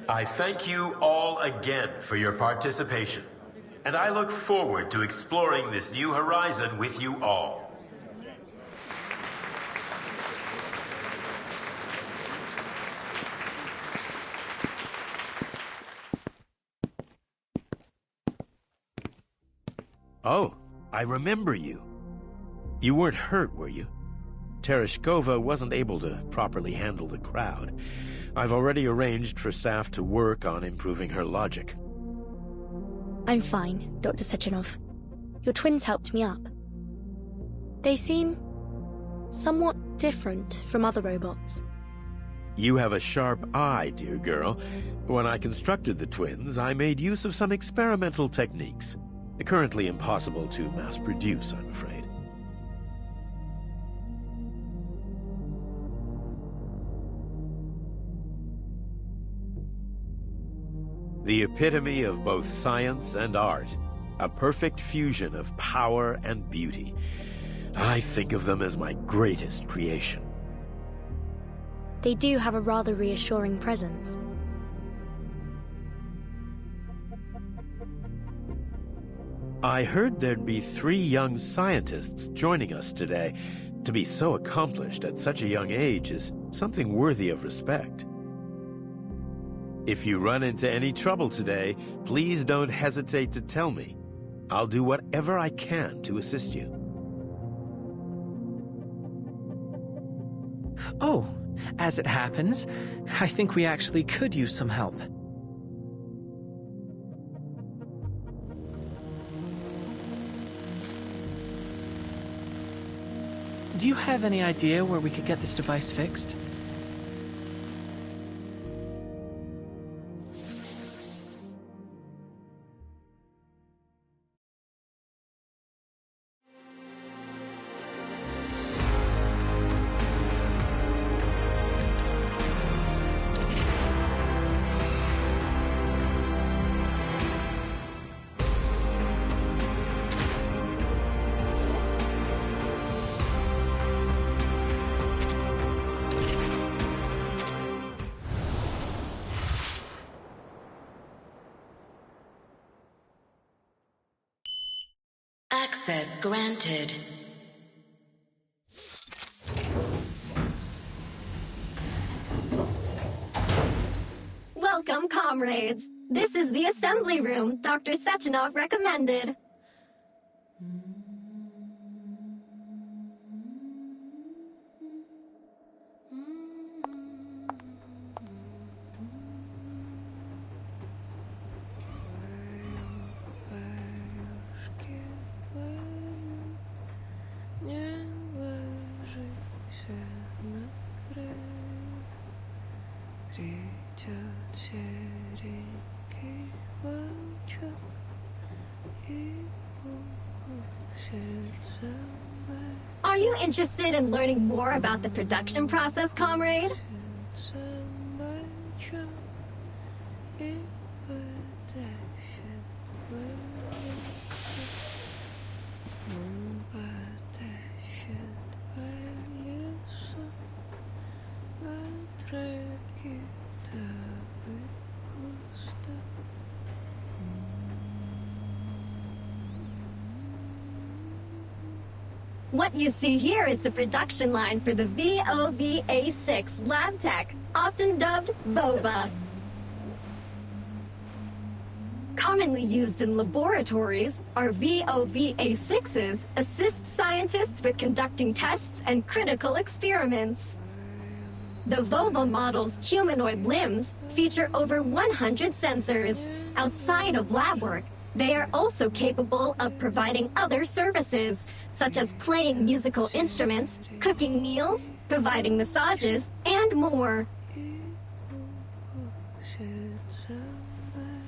I thank you all again for your participation, and I look forward to exploring this new horizon with you all. Oh, I remember you. You weren't hurt, were you? Tereshkova wasn't able to properly handle the crowd. I've already arranged for staff to work on improving her logic. I'm fine, Dr. Sechenov. Your twins helped me up. They seem somewhat different from other robots. You have a sharp eye, dear girl. When I constructed the twins, I made use of some experimental techniques. Currently impossible to mass produce, I'm afraid. The epitome of both science and art, a perfect fusion of power and beauty. I think of them as my greatest creation. They do have a rather reassuring presence. I heard there'd be 3 young scientists joining us today. To be so accomplished at such a young age is something worthy of respect. If you run into any trouble today, please don't hesitate to tell me. I'll do whatever I can to assist you. Oh, as it happens, I think we actually could use some help. Do you have any idea where we could get this device fixed? Access granted. Welcome, comrades. This is the assembly room Dr. Sechenov recommended. Are you interested in learning more about the production process, comrade? What you see here is the production line for the VOV-A6 lab tech, often dubbed VOVA. Commonly used in laboratories, our VOV-A6s assist scientists with conducting tests and critical experiments. The VOVA model's humanoid limbs feature over 100 sensors. Outside of lab work, they are also capable of providing other services, such as playing musical instruments, cooking meals, providing massages, and more.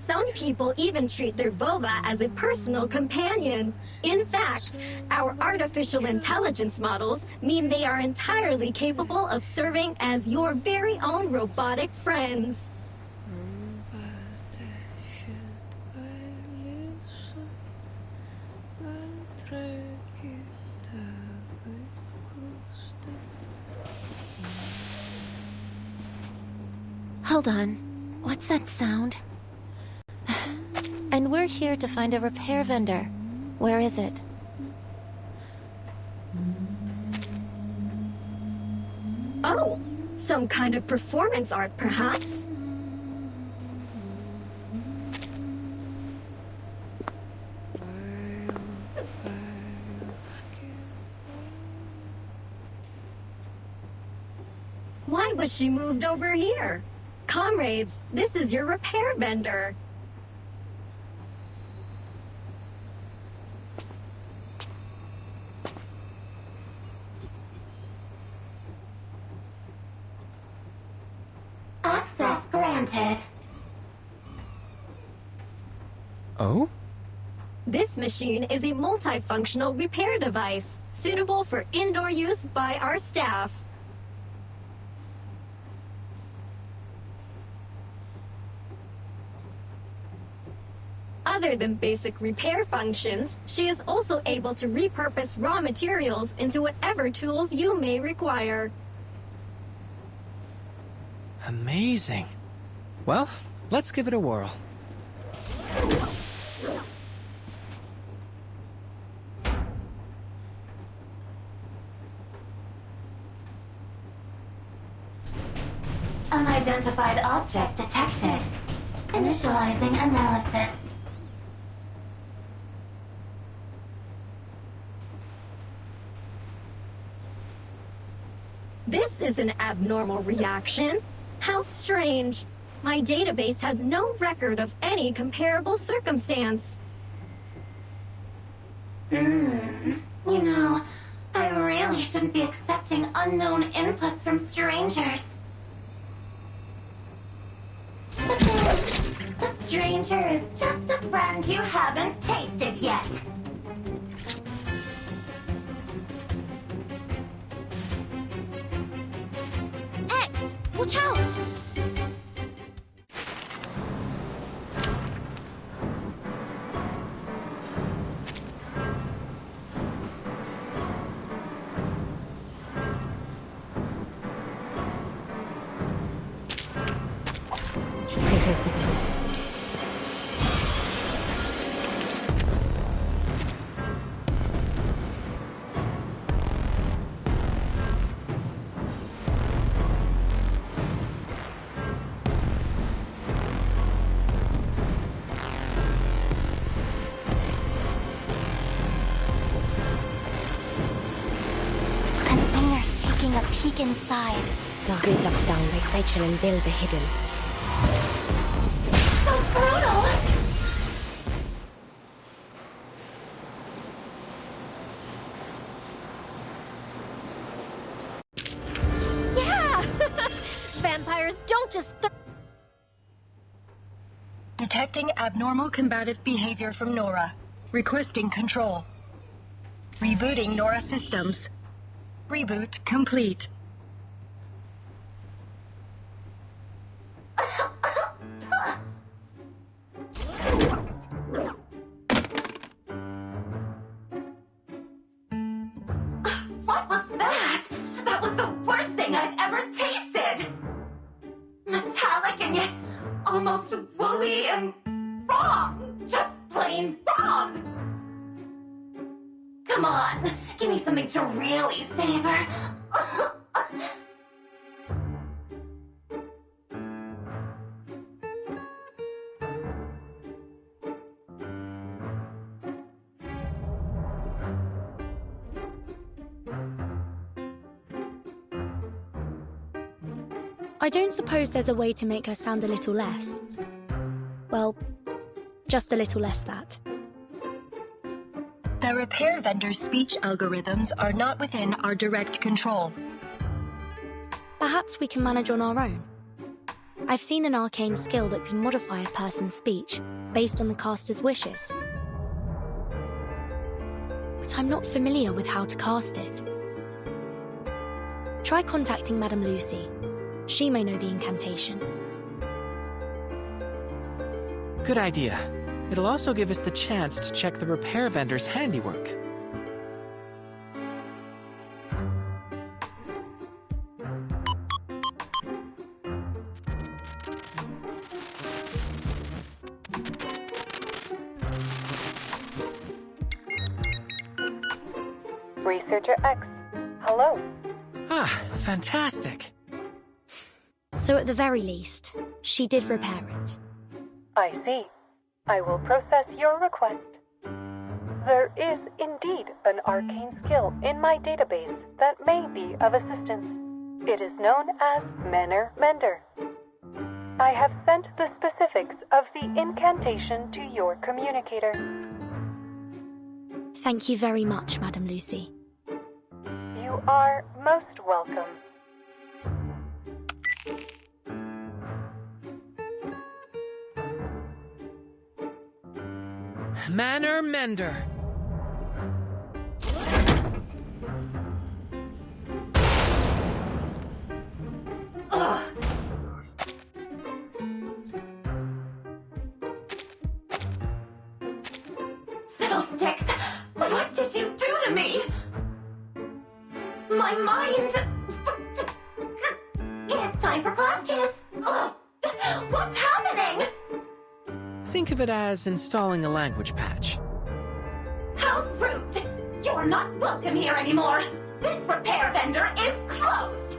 Some people even treat their VOVA as a personal companion. In fact, our artificial intelligence models mean they are entirely capable of serving as your very own robotic friends. Hold on. What's that sound? And we're here to find a repair vendor. Where is it? Oh, some kind of performance art, perhaps? Why was she moved over here? Comrades, this is your repair vendor. Access granted. Oh? This machine is a multifunctional repair device, suitable for indoor use by our staff. Other than basic repair functions, she is also able to repurpose raw materials into whatever tools you may require. Amazing. Well, let's give it a whirl. Unidentified object detected. Initializing analysis. This is an abnormal reaction. How strange. My database has no record of any comparable circumstance. You know, I really shouldn't be accepting unknown inputs from strangers. But then, a stranger is just a friend you haven't tasted yet. X! Watch out! A peek inside. Darkly locked down by Seichel and Bill the Hidden. So brutal! Yeah! Vampires don't just... Detecting abnormal combative behavior from Nora. Requesting control. Rebooting Nora systems. Reboot complete. What was that? That was the worst thing I've ever tasted! Metallic and yet almost woolly and wrong! Just plain wrong! Come on, give me something to really savor. I don't suppose there's a way to make her sound a little less. Well, just a little less that. The repair vendor's speech algorithms are not within our direct control. Perhaps we can manage on our own. I've seen an arcane skill that can modify a person's speech based on the caster's wishes. But I'm not familiar with how to cast it. Try contacting Madame Lucy. She may know the incantation. Good idea. It'll also give us the chance to check the repair vendor's handiwork. Researcher X, hello. Ah, fantastic. So at the very least, she did repair it. I see. I will process your request. There is indeed an arcane skill in my database that may be of assistance. It is known as Manner Mender. I have sent the specifics of the incantation to your communicator. Thank you very much, Madame Lucy. You are most welcome. Manner Mender. Ugh. Fiddlesticks! What did you do to me? My mind... It's time for class, kids! Ugh. What's happening? Think of it as installing a language patch. How rude! You're not welcome here anymore! This repair vendor is closed!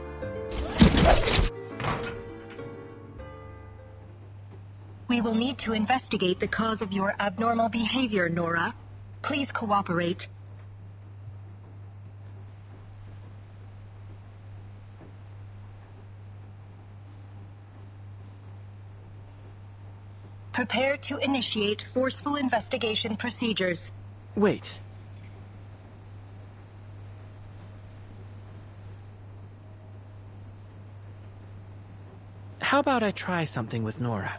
We will need to investigate the cause of your abnormal behavior, Nora. Please cooperate. Prepare to initiate forceful investigation procedures. Wait. How about I try something with Nora?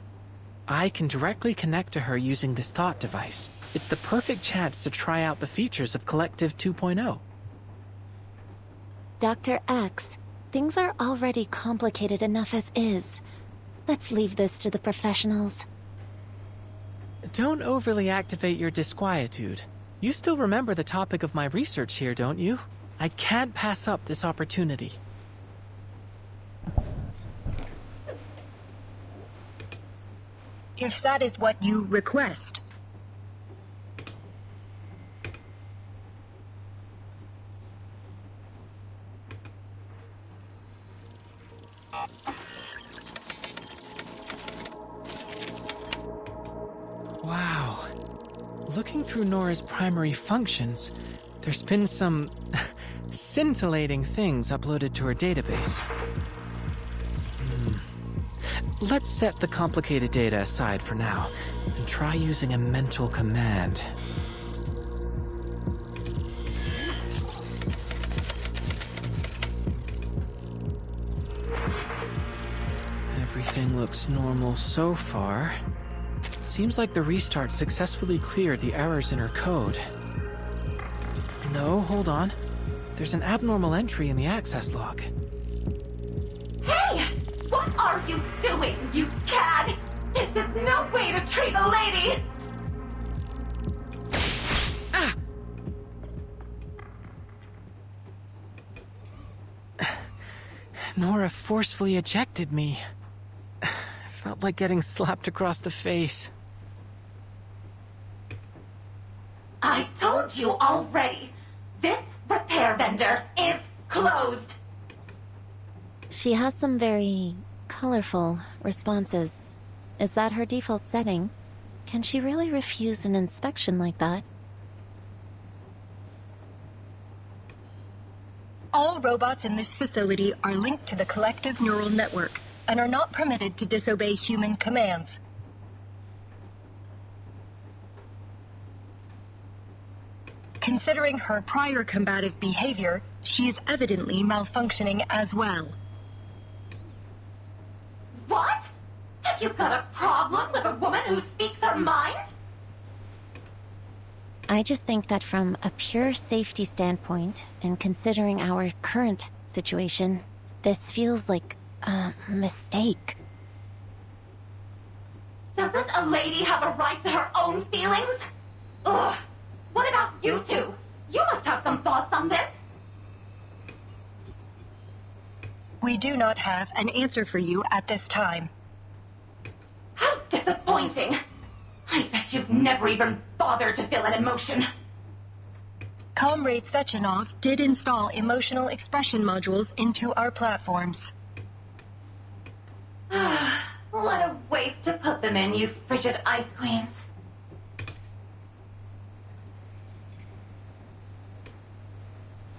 I can directly connect to her using this thought device. It's the perfect chance to try out the features of Collective 2.0. Dr. X, things are already complicated enough as is. Let's leave this to the professionals. Don't overly activate your disquietude. You still remember the topic of my research here, don't you? I can't pass up this opportunity. If that is what you request. Wow. Looking through Nora's primary functions, there's been some scintillating things uploaded to her database. Let's set the complicated data aside for now, and try using a mental command. Everything looks normal so far. It seems like the restart successfully cleared the errors in her code. No, hold on. There's an abnormal entry in the access log. Hey! What are you doing, you cad? This is no way to treat a lady! Nora forcefully ejected me. Felt like getting slapped across the face. I told you already. This repair vendor is closed. She has some very colorful responses. Is that her default setting? Can she really refuse an inspection like that? All robots in this facility are linked to the collective neural network and are not permitted to disobey human commands. Considering her prior combative behavior, she is evidently malfunctioning as well. What? Have you got a problem with a woman who speaks her mind? I just think that from a pure safety standpoint, and considering our current situation, this feels like a mistake. Doesn't a lady have a right to her own feelings? Ugh. What about you two? You must have some thoughts on this. We do not have an answer for you at this time. How disappointing! I bet you've never even bothered to feel an emotion. Comrade Sechenov did install emotional expression modules into our platforms. What a waste to put them in, you frigid ice queens.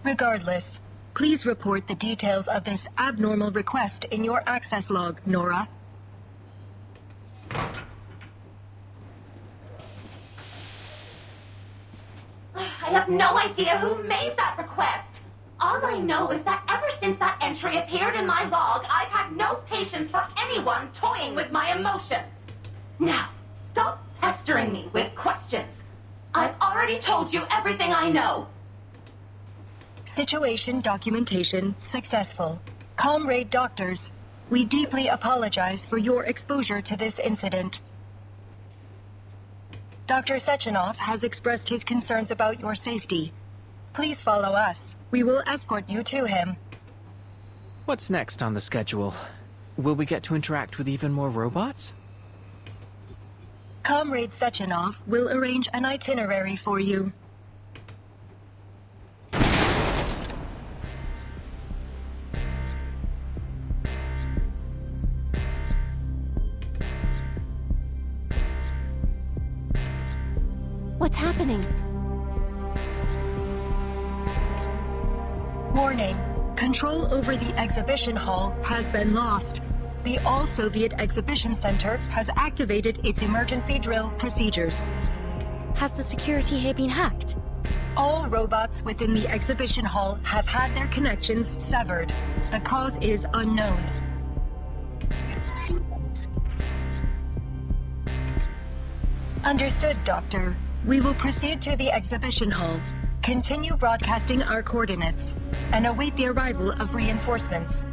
Regardless, please report the details of this abnormal request in your access log, Nora. I have no idea who made that request. All I know is that ever since that entry appeared in my log, I've had no patience for anyone toying with my emotions. Now, stop pestering me with questions. I've already told you everything I know. Situation documentation successful. Comrade doctors, we deeply apologize for your exposure to this incident. Dr. Sechenov has expressed his concerns about your safety. Please follow us. We will escort you to him. What's next on the schedule? Will we get to interact with even more robots? Comrade Sechenov will arrange an itinerary for you. What's happening? Warning. Control over the exhibition hall has been lost. The All-Soviet Exhibition Center has activated its emergency drill procedures. Has the security here been hacked? All robots within the exhibition hall have had their connections severed. The cause is unknown. Understood, Doctor. We will proceed to the exhibition hall, continue broadcasting our coordinates, and await the arrival of reinforcements.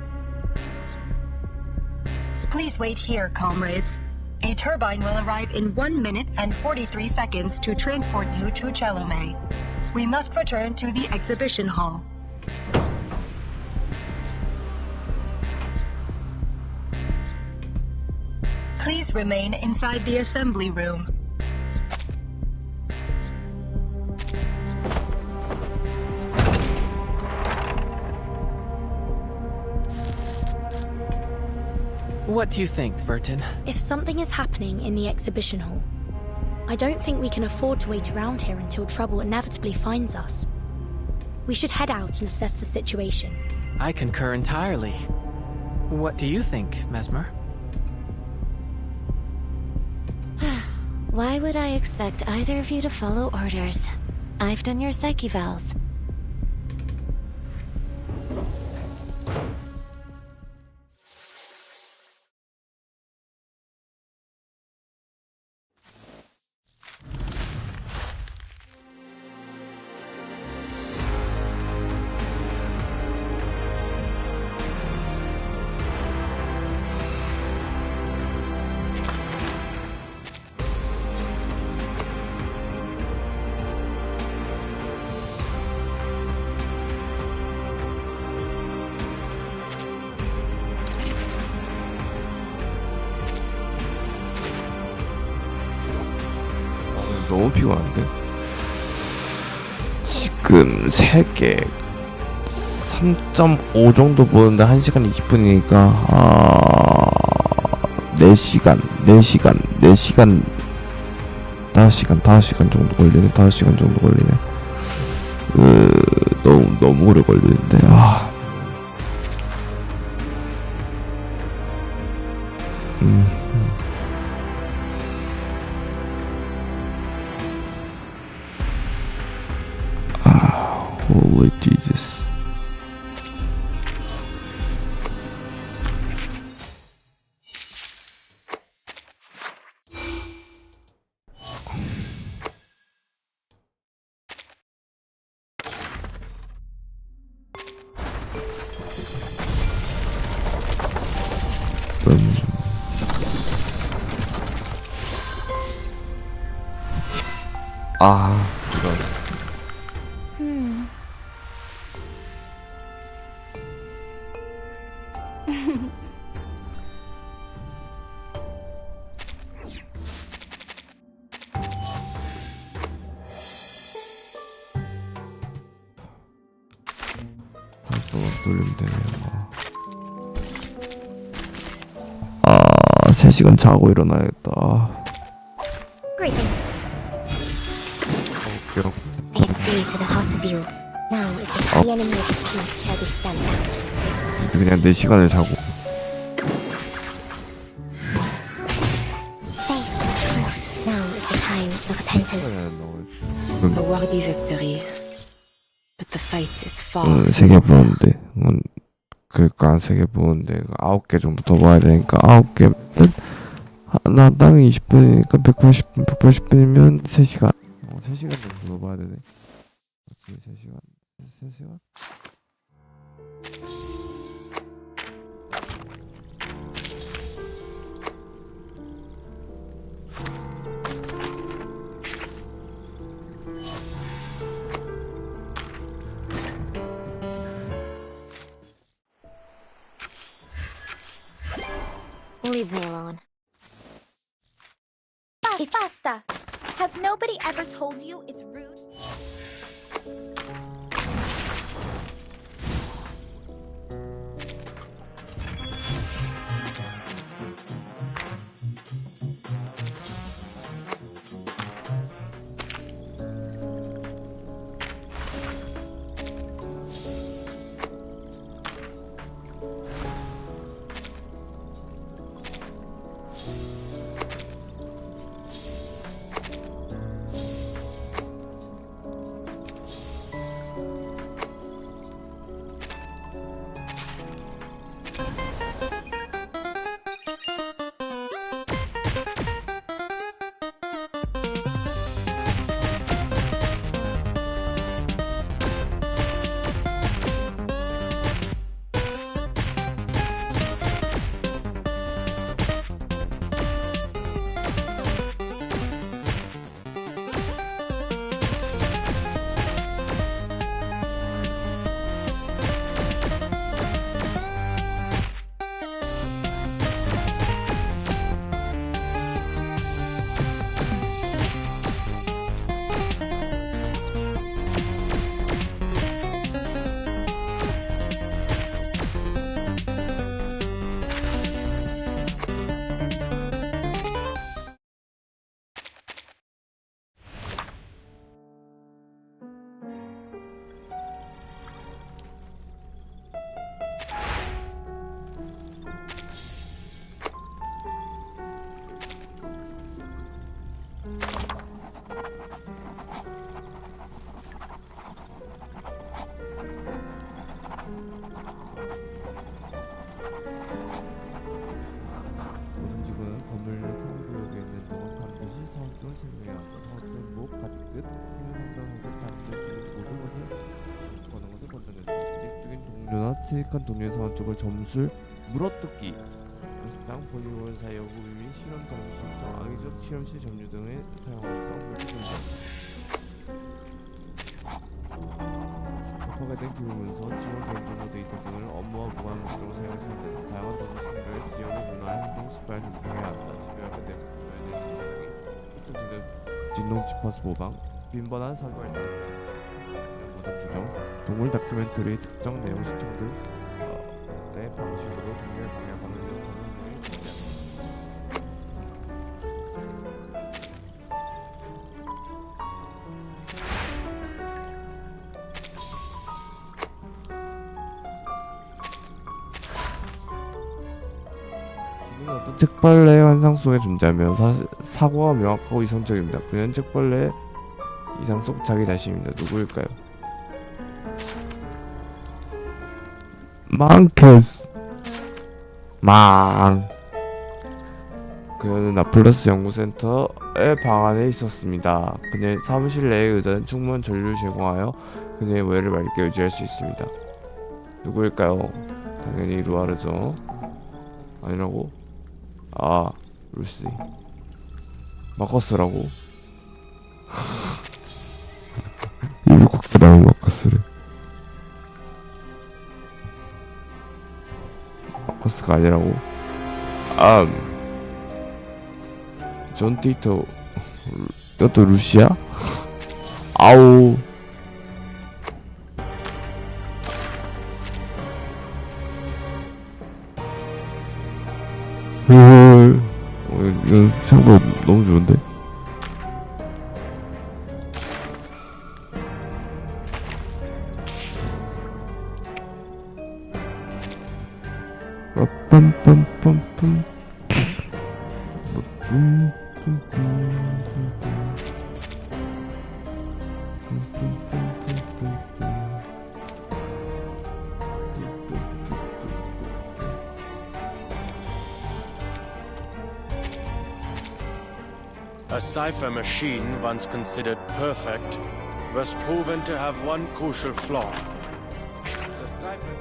Please wait here, comrades. A turbine will arrive in 1 minute and 43 seconds to transport you to Chelome. We must return to the exhibition hall. Please remain inside the assembly room. What do you think, Vertin? If something is happening in the exhibition hall, I don't think we can afford to wait around here until trouble inevitably finds us. We should head out and assess the situation. I concur entirely. What do you think, Mesmer? Why would I expect either of you to follow orders? I've done your psyche vals. 너무 피곤한데? 지금 3개 3.5 정도 보는데 1시간 20분이니까 4시간 5시간 정도 걸리네. 5시간 정도 걸리네. 너무 오래 걸리는데. Holy Jesus. 이런. 돌리면 되네요. 3시간 자고 일어나야겠다. Greetings. I have stayed to the heart of you. Now is the enemy of peace shall be stamped out. 그냥 4시간을 자고. Face the truth. Now is the time of repentance. A worthy victory. But the fight is far. 3개 보는데. 그니까 3개 보는데 9개 정도 더 봐야 되니까 9개 나당 20분이니까 180분이면 3시간 3시간 정도 더 봐야 되네. 3시간 Leave me alone. Basta! Has nobody ever told you it's rude? 아티스틱한 동료의 상황 쪽을 점술 물어뜯기 상 본인원 사이 여부 및 실험 장비 신청 악의적 실험실 점유 등을 사용하면서 물어뜯는다. 접하게 된 기본 문서, 지원 개인정보 데이터 등을 업무와 무관한 목적으로 사용해서 안 된다. 다양한 도구 상대의 기업의 문화, 행동, 습관을 조정해야 한다. 집요하게 된 부분에 대한 진동 주파수 모방, 빈번한 사고할 때 모든 규정, 동물 다큐멘터리 특정 내용 시청 등의 방식으로 동료의 방해하는 행동을 통제한다. 어떤 책벌레의 환상 속에 존재하며 사고가 명확하고 이성적입니다. 그는 책벌레의 이상 속 자기 자신입니다. 누구일까요? 망캐스 망. 그는 나플러스 연구센터의 방 안에 있었습니다. 그녀의 사무실 내의 의자는 충분한 전류를 제공하여 그녀의 모해를 맑게 유지할 수 있습니다. 누구일까요? 당연히 루아르죠. 아니라고? 아, 루시. 마커스라고? 입을 걷게 나온 마커스를. 마커스가 아니라고? 존 티터. 이것도 루시야? 아우. 이건 생각보다 너무 좋은데? 빰빰빰빰 A cipher machine once considered perfect was proven to have one crucial flaw. The cipher...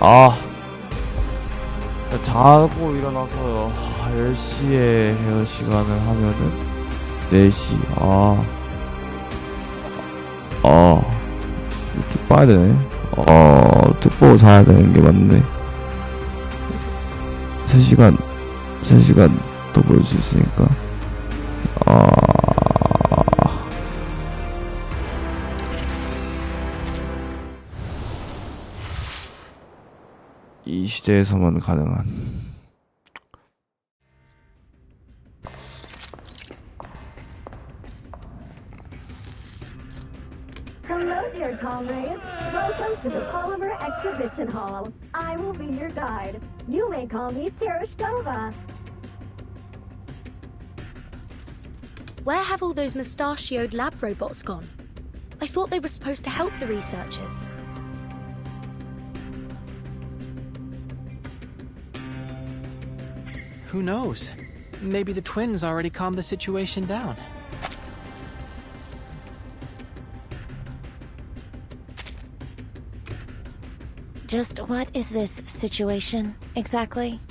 아, 자고 일어나서 10시에 헤어 시간을 하면은 4시. 쭉 봐야 되네. 쭉 보고 자야 되는 게 맞네. 3시간 또 볼 수 있으니까. 이 시대에서만 가능한. Hello, dear comrades. Welcome to the Polymer Exhibition Hall. I will be your guide. You may call me Tereshkova. Where have all those mustachioed lab robots gone? I thought they were supposed to help the researchers. Who knows? Maybe the twins already calmed the situation down. Just what is this situation, exactly?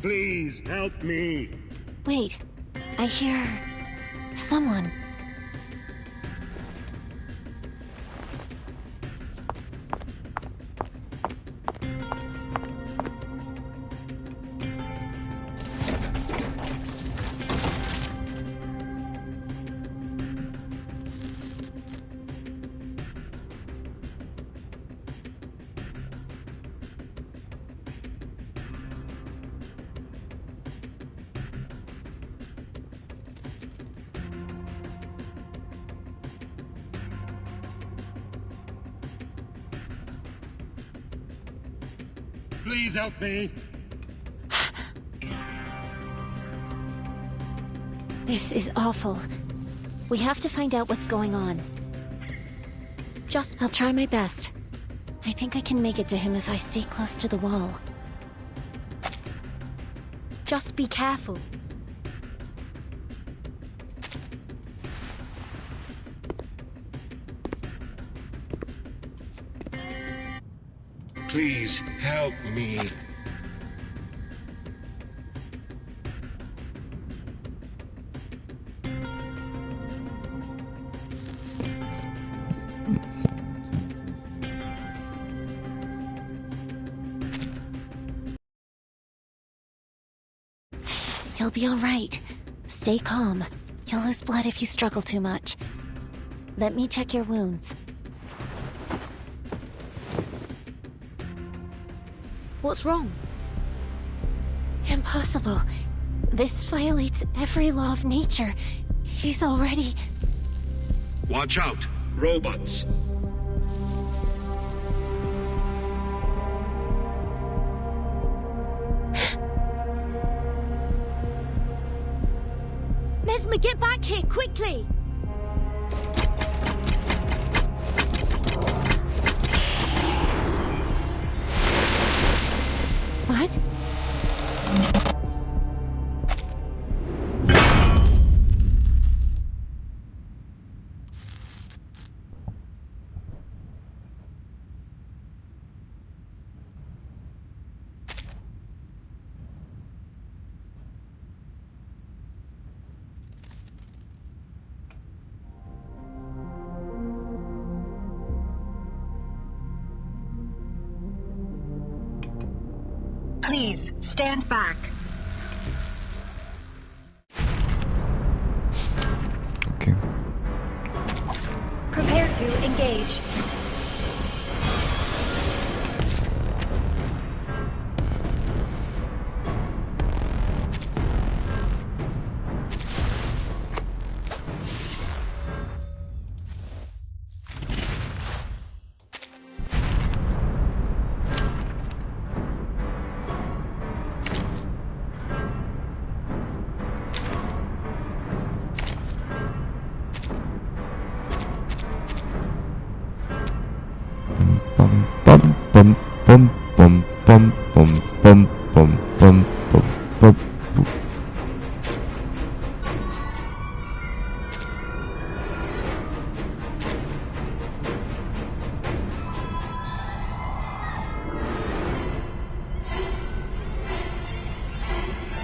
Please help me. Wait, I hear... someone. please help me? This is awful. We have to find out what's going on. I'll try my best. I think I can make it to him if I stay close to the wall. Just be careful. Please help me. You'll be all right. Stay calm. You'll lose blood if you struggle too much. Let me check your wounds. What's wrong? Impossible. This violates every law of nature. He's already... Watch out, robots. Mesmer, get back here, quickly! What? Please, stand back. Okay. Prepare to engage. Bum bum bum bum bum bum bum bum bum bum.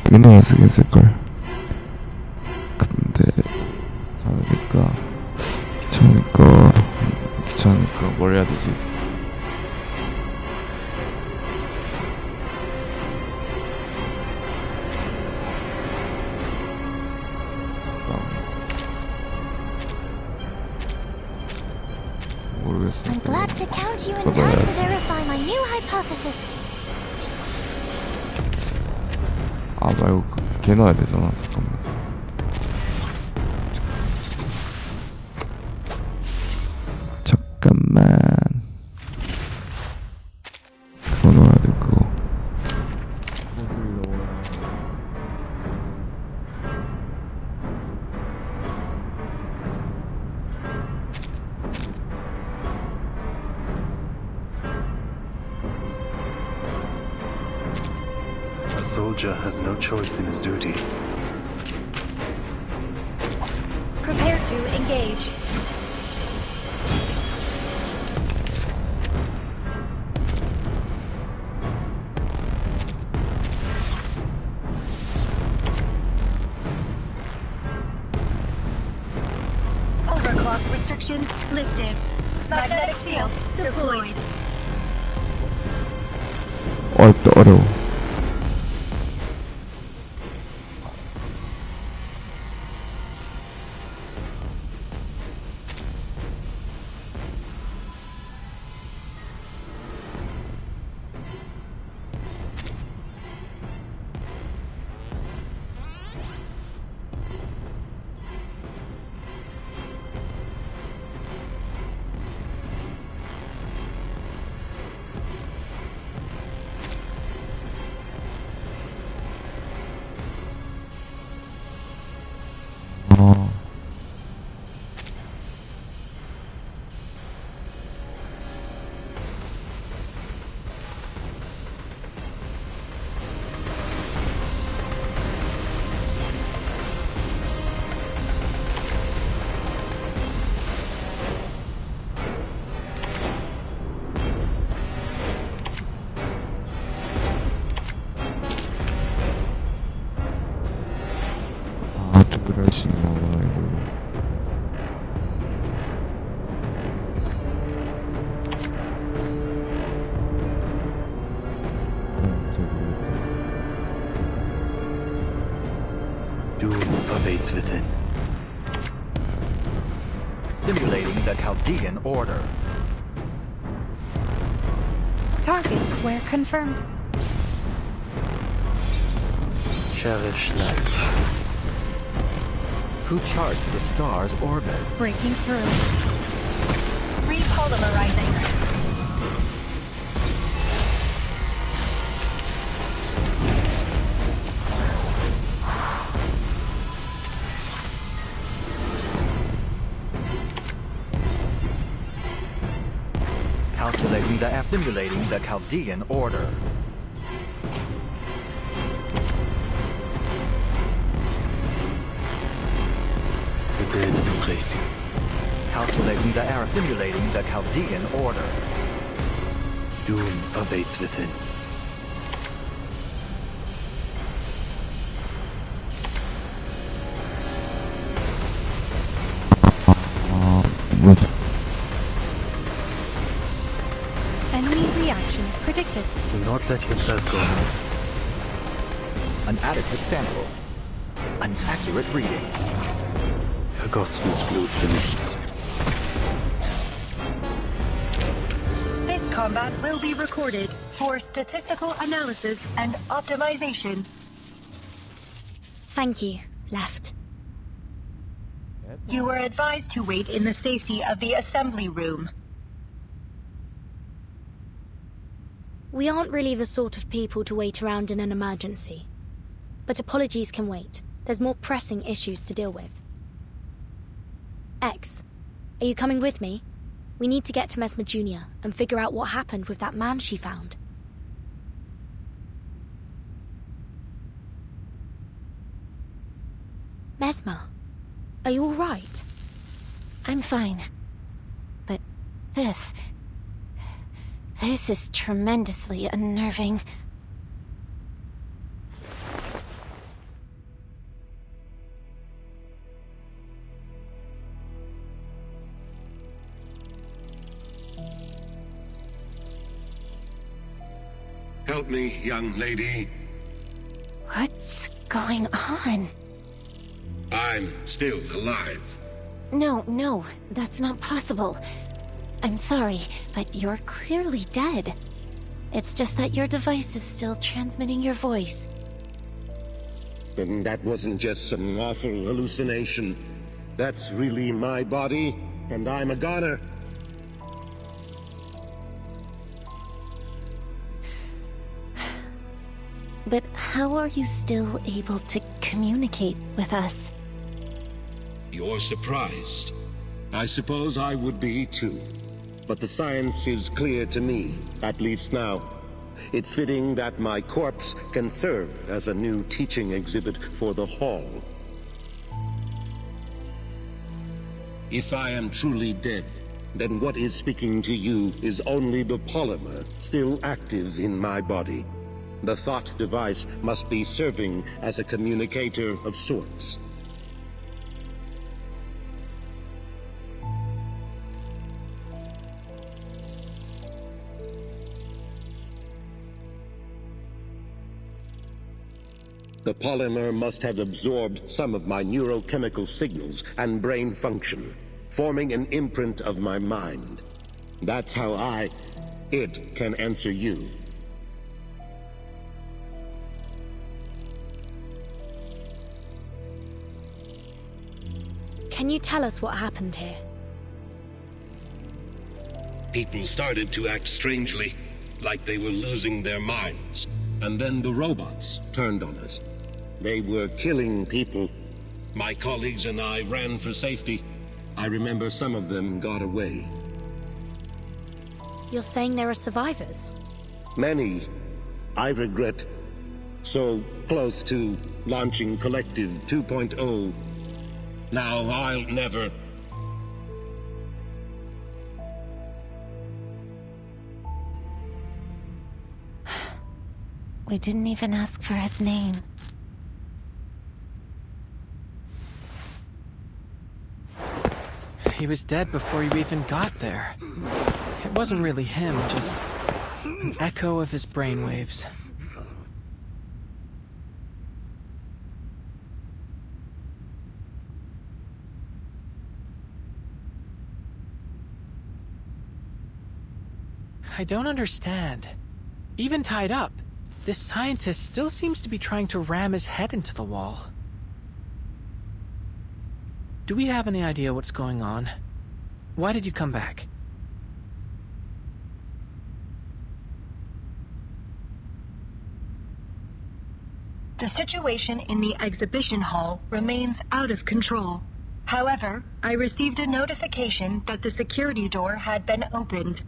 이거는 쓰겠을걸. 근데 귀찮으니까 뭘 해야 되지? 모르겠어. I'm glad to count you in time to verify my new hypothesis. 아 말고 걔 넣어야 되잖아. 잠깐만. 잠깐만. 그거 넣어야 돼 그거. A soldier has no choice in his duties. Prepare to engage. Overclock restrictions lifted. Magnetic field deployed. 또 어려워. Doom awaits within. Simulating the Chaldean Order. Target where confirmed. Cherish life. Who charts the star's orbits? Breaking through. Repolymerizing. Simulating the Chaldean Order. Prepare to place you. Calculating the era. Simulating the Chaldean Order. Doom awaits within. Enemy reaction predicted. Do not let yourself go. An adequate sample. An accurate reading. Vergossenes Blut für nichts. This combat will be recorded for statistical analysis and optimization. Thank you, Left. You were advised to wait in the safety of the assembly room. We aren't really the sort of people to wait around in an emergency. But apologies can wait. There's more pressing issues to deal with. X, are you coming with me? We need to get to Mesmer Jr. and figure out what happened with that man she found. Mesmer, are you all right? I'm fine. But this is tremendously unnerving. Help me, young lady. What's going on? I'm still alive. No, that's not possible. I'm sorry, but you're clearly dead. It's just that your device is still transmitting your voice. Then that wasn't just some awful hallucination. That's really my body, and I'm a goner. But how are you still able to communicate with us? You're surprised. I suppose I would be too. But the science is clear to me, at least now. It's fitting that my corpse can serve as a new teaching exhibit for the Hall. If I am truly dead, then what is speaking to you is only the polymer still active in my body. The thought device must be serving as a communicator of sorts. The polymer must have absorbed some of my neurochemical signals and brain function, forming an imprint of my mind. That's how it can answer you. Can you tell us what happened here? People started to act strangely, like they were losing their minds. And then the robots turned on us. They were killing people. My colleagues and I ran for safety. I remember some of them got away. You're saying there are survivors? Many, I regret. So close to launching Collective 2.0. Now I'll never... We didn't even ask for his name. He was dead before you even got there. It wasn't really him, just an echo of his brainwaves. I don't understand. Even tied up, this scientist still seems to be trying to ram his head into the wall. Do we have any idea what's going on? Why did you come back? The situation in the exhibition hall remains out of control. However, I received a notification that the security door had been opened.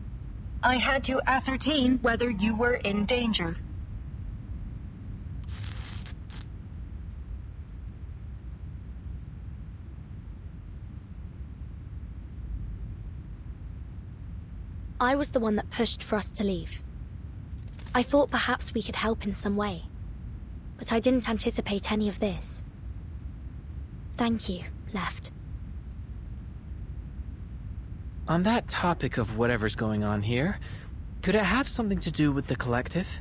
I had to ascertain whether you were in danger. I was the one that pushed for us to leave. I thought perhaps we could help in some way, but I didn't anticipate any of this. Thank you, Left. On that topic of whatever's going on here, could it have something to do with the collective?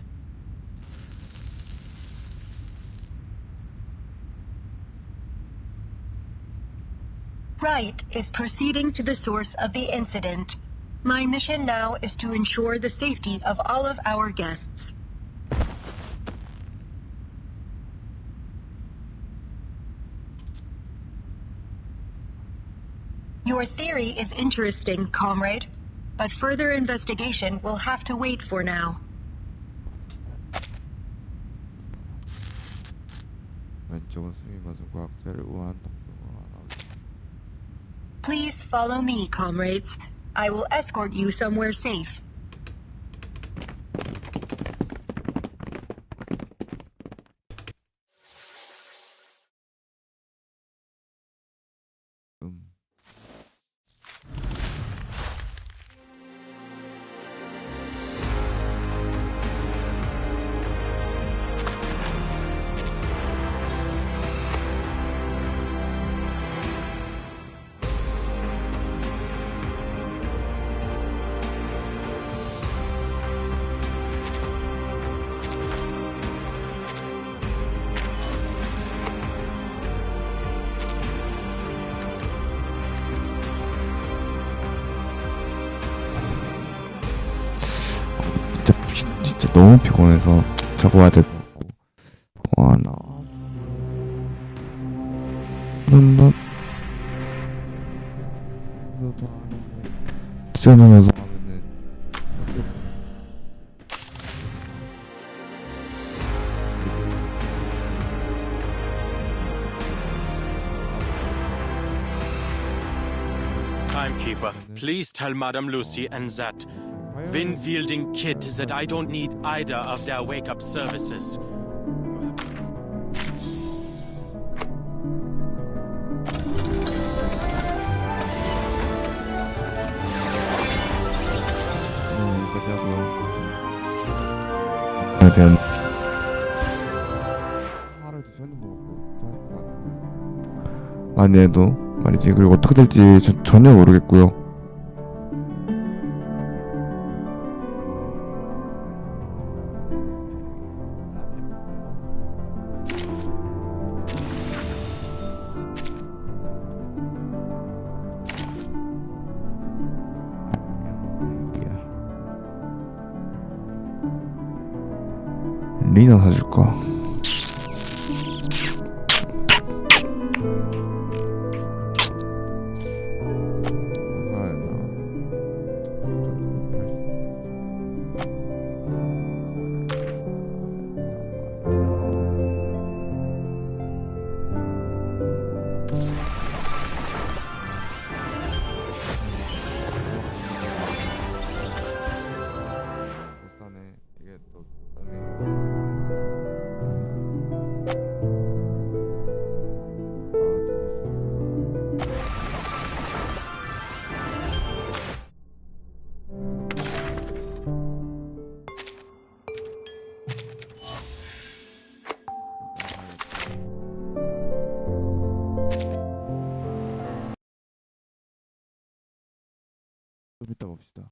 Wright is proceeding to the source of the incident. My mission now is to ensure the safety of all of our guests. Your theory is interesting, comrade, but further investigation will have to wait for now. 왼쪽은 숨이 맞은 과학자를 우아한 남성으로 하나. Please follow me, comrades. I will escort you somewhere safe. 진짜 너무 피곤해서 자고 와야 될 것 같고. 와, 나. 그런다. 뛰어넘어서 하면은. Timekeeper, please tell Madame Lucy and that Wind-wielding kid that I don't need either of their wake-up services. 여기까지 하고요. 대한 하루에도 저녁 먹고 할것 같아요. 많이 해도 말이지. 그리고 어떻게 될지 전혀 모르겠고요. 리나 사줄까? 이게 또 좀 이따 봅시다.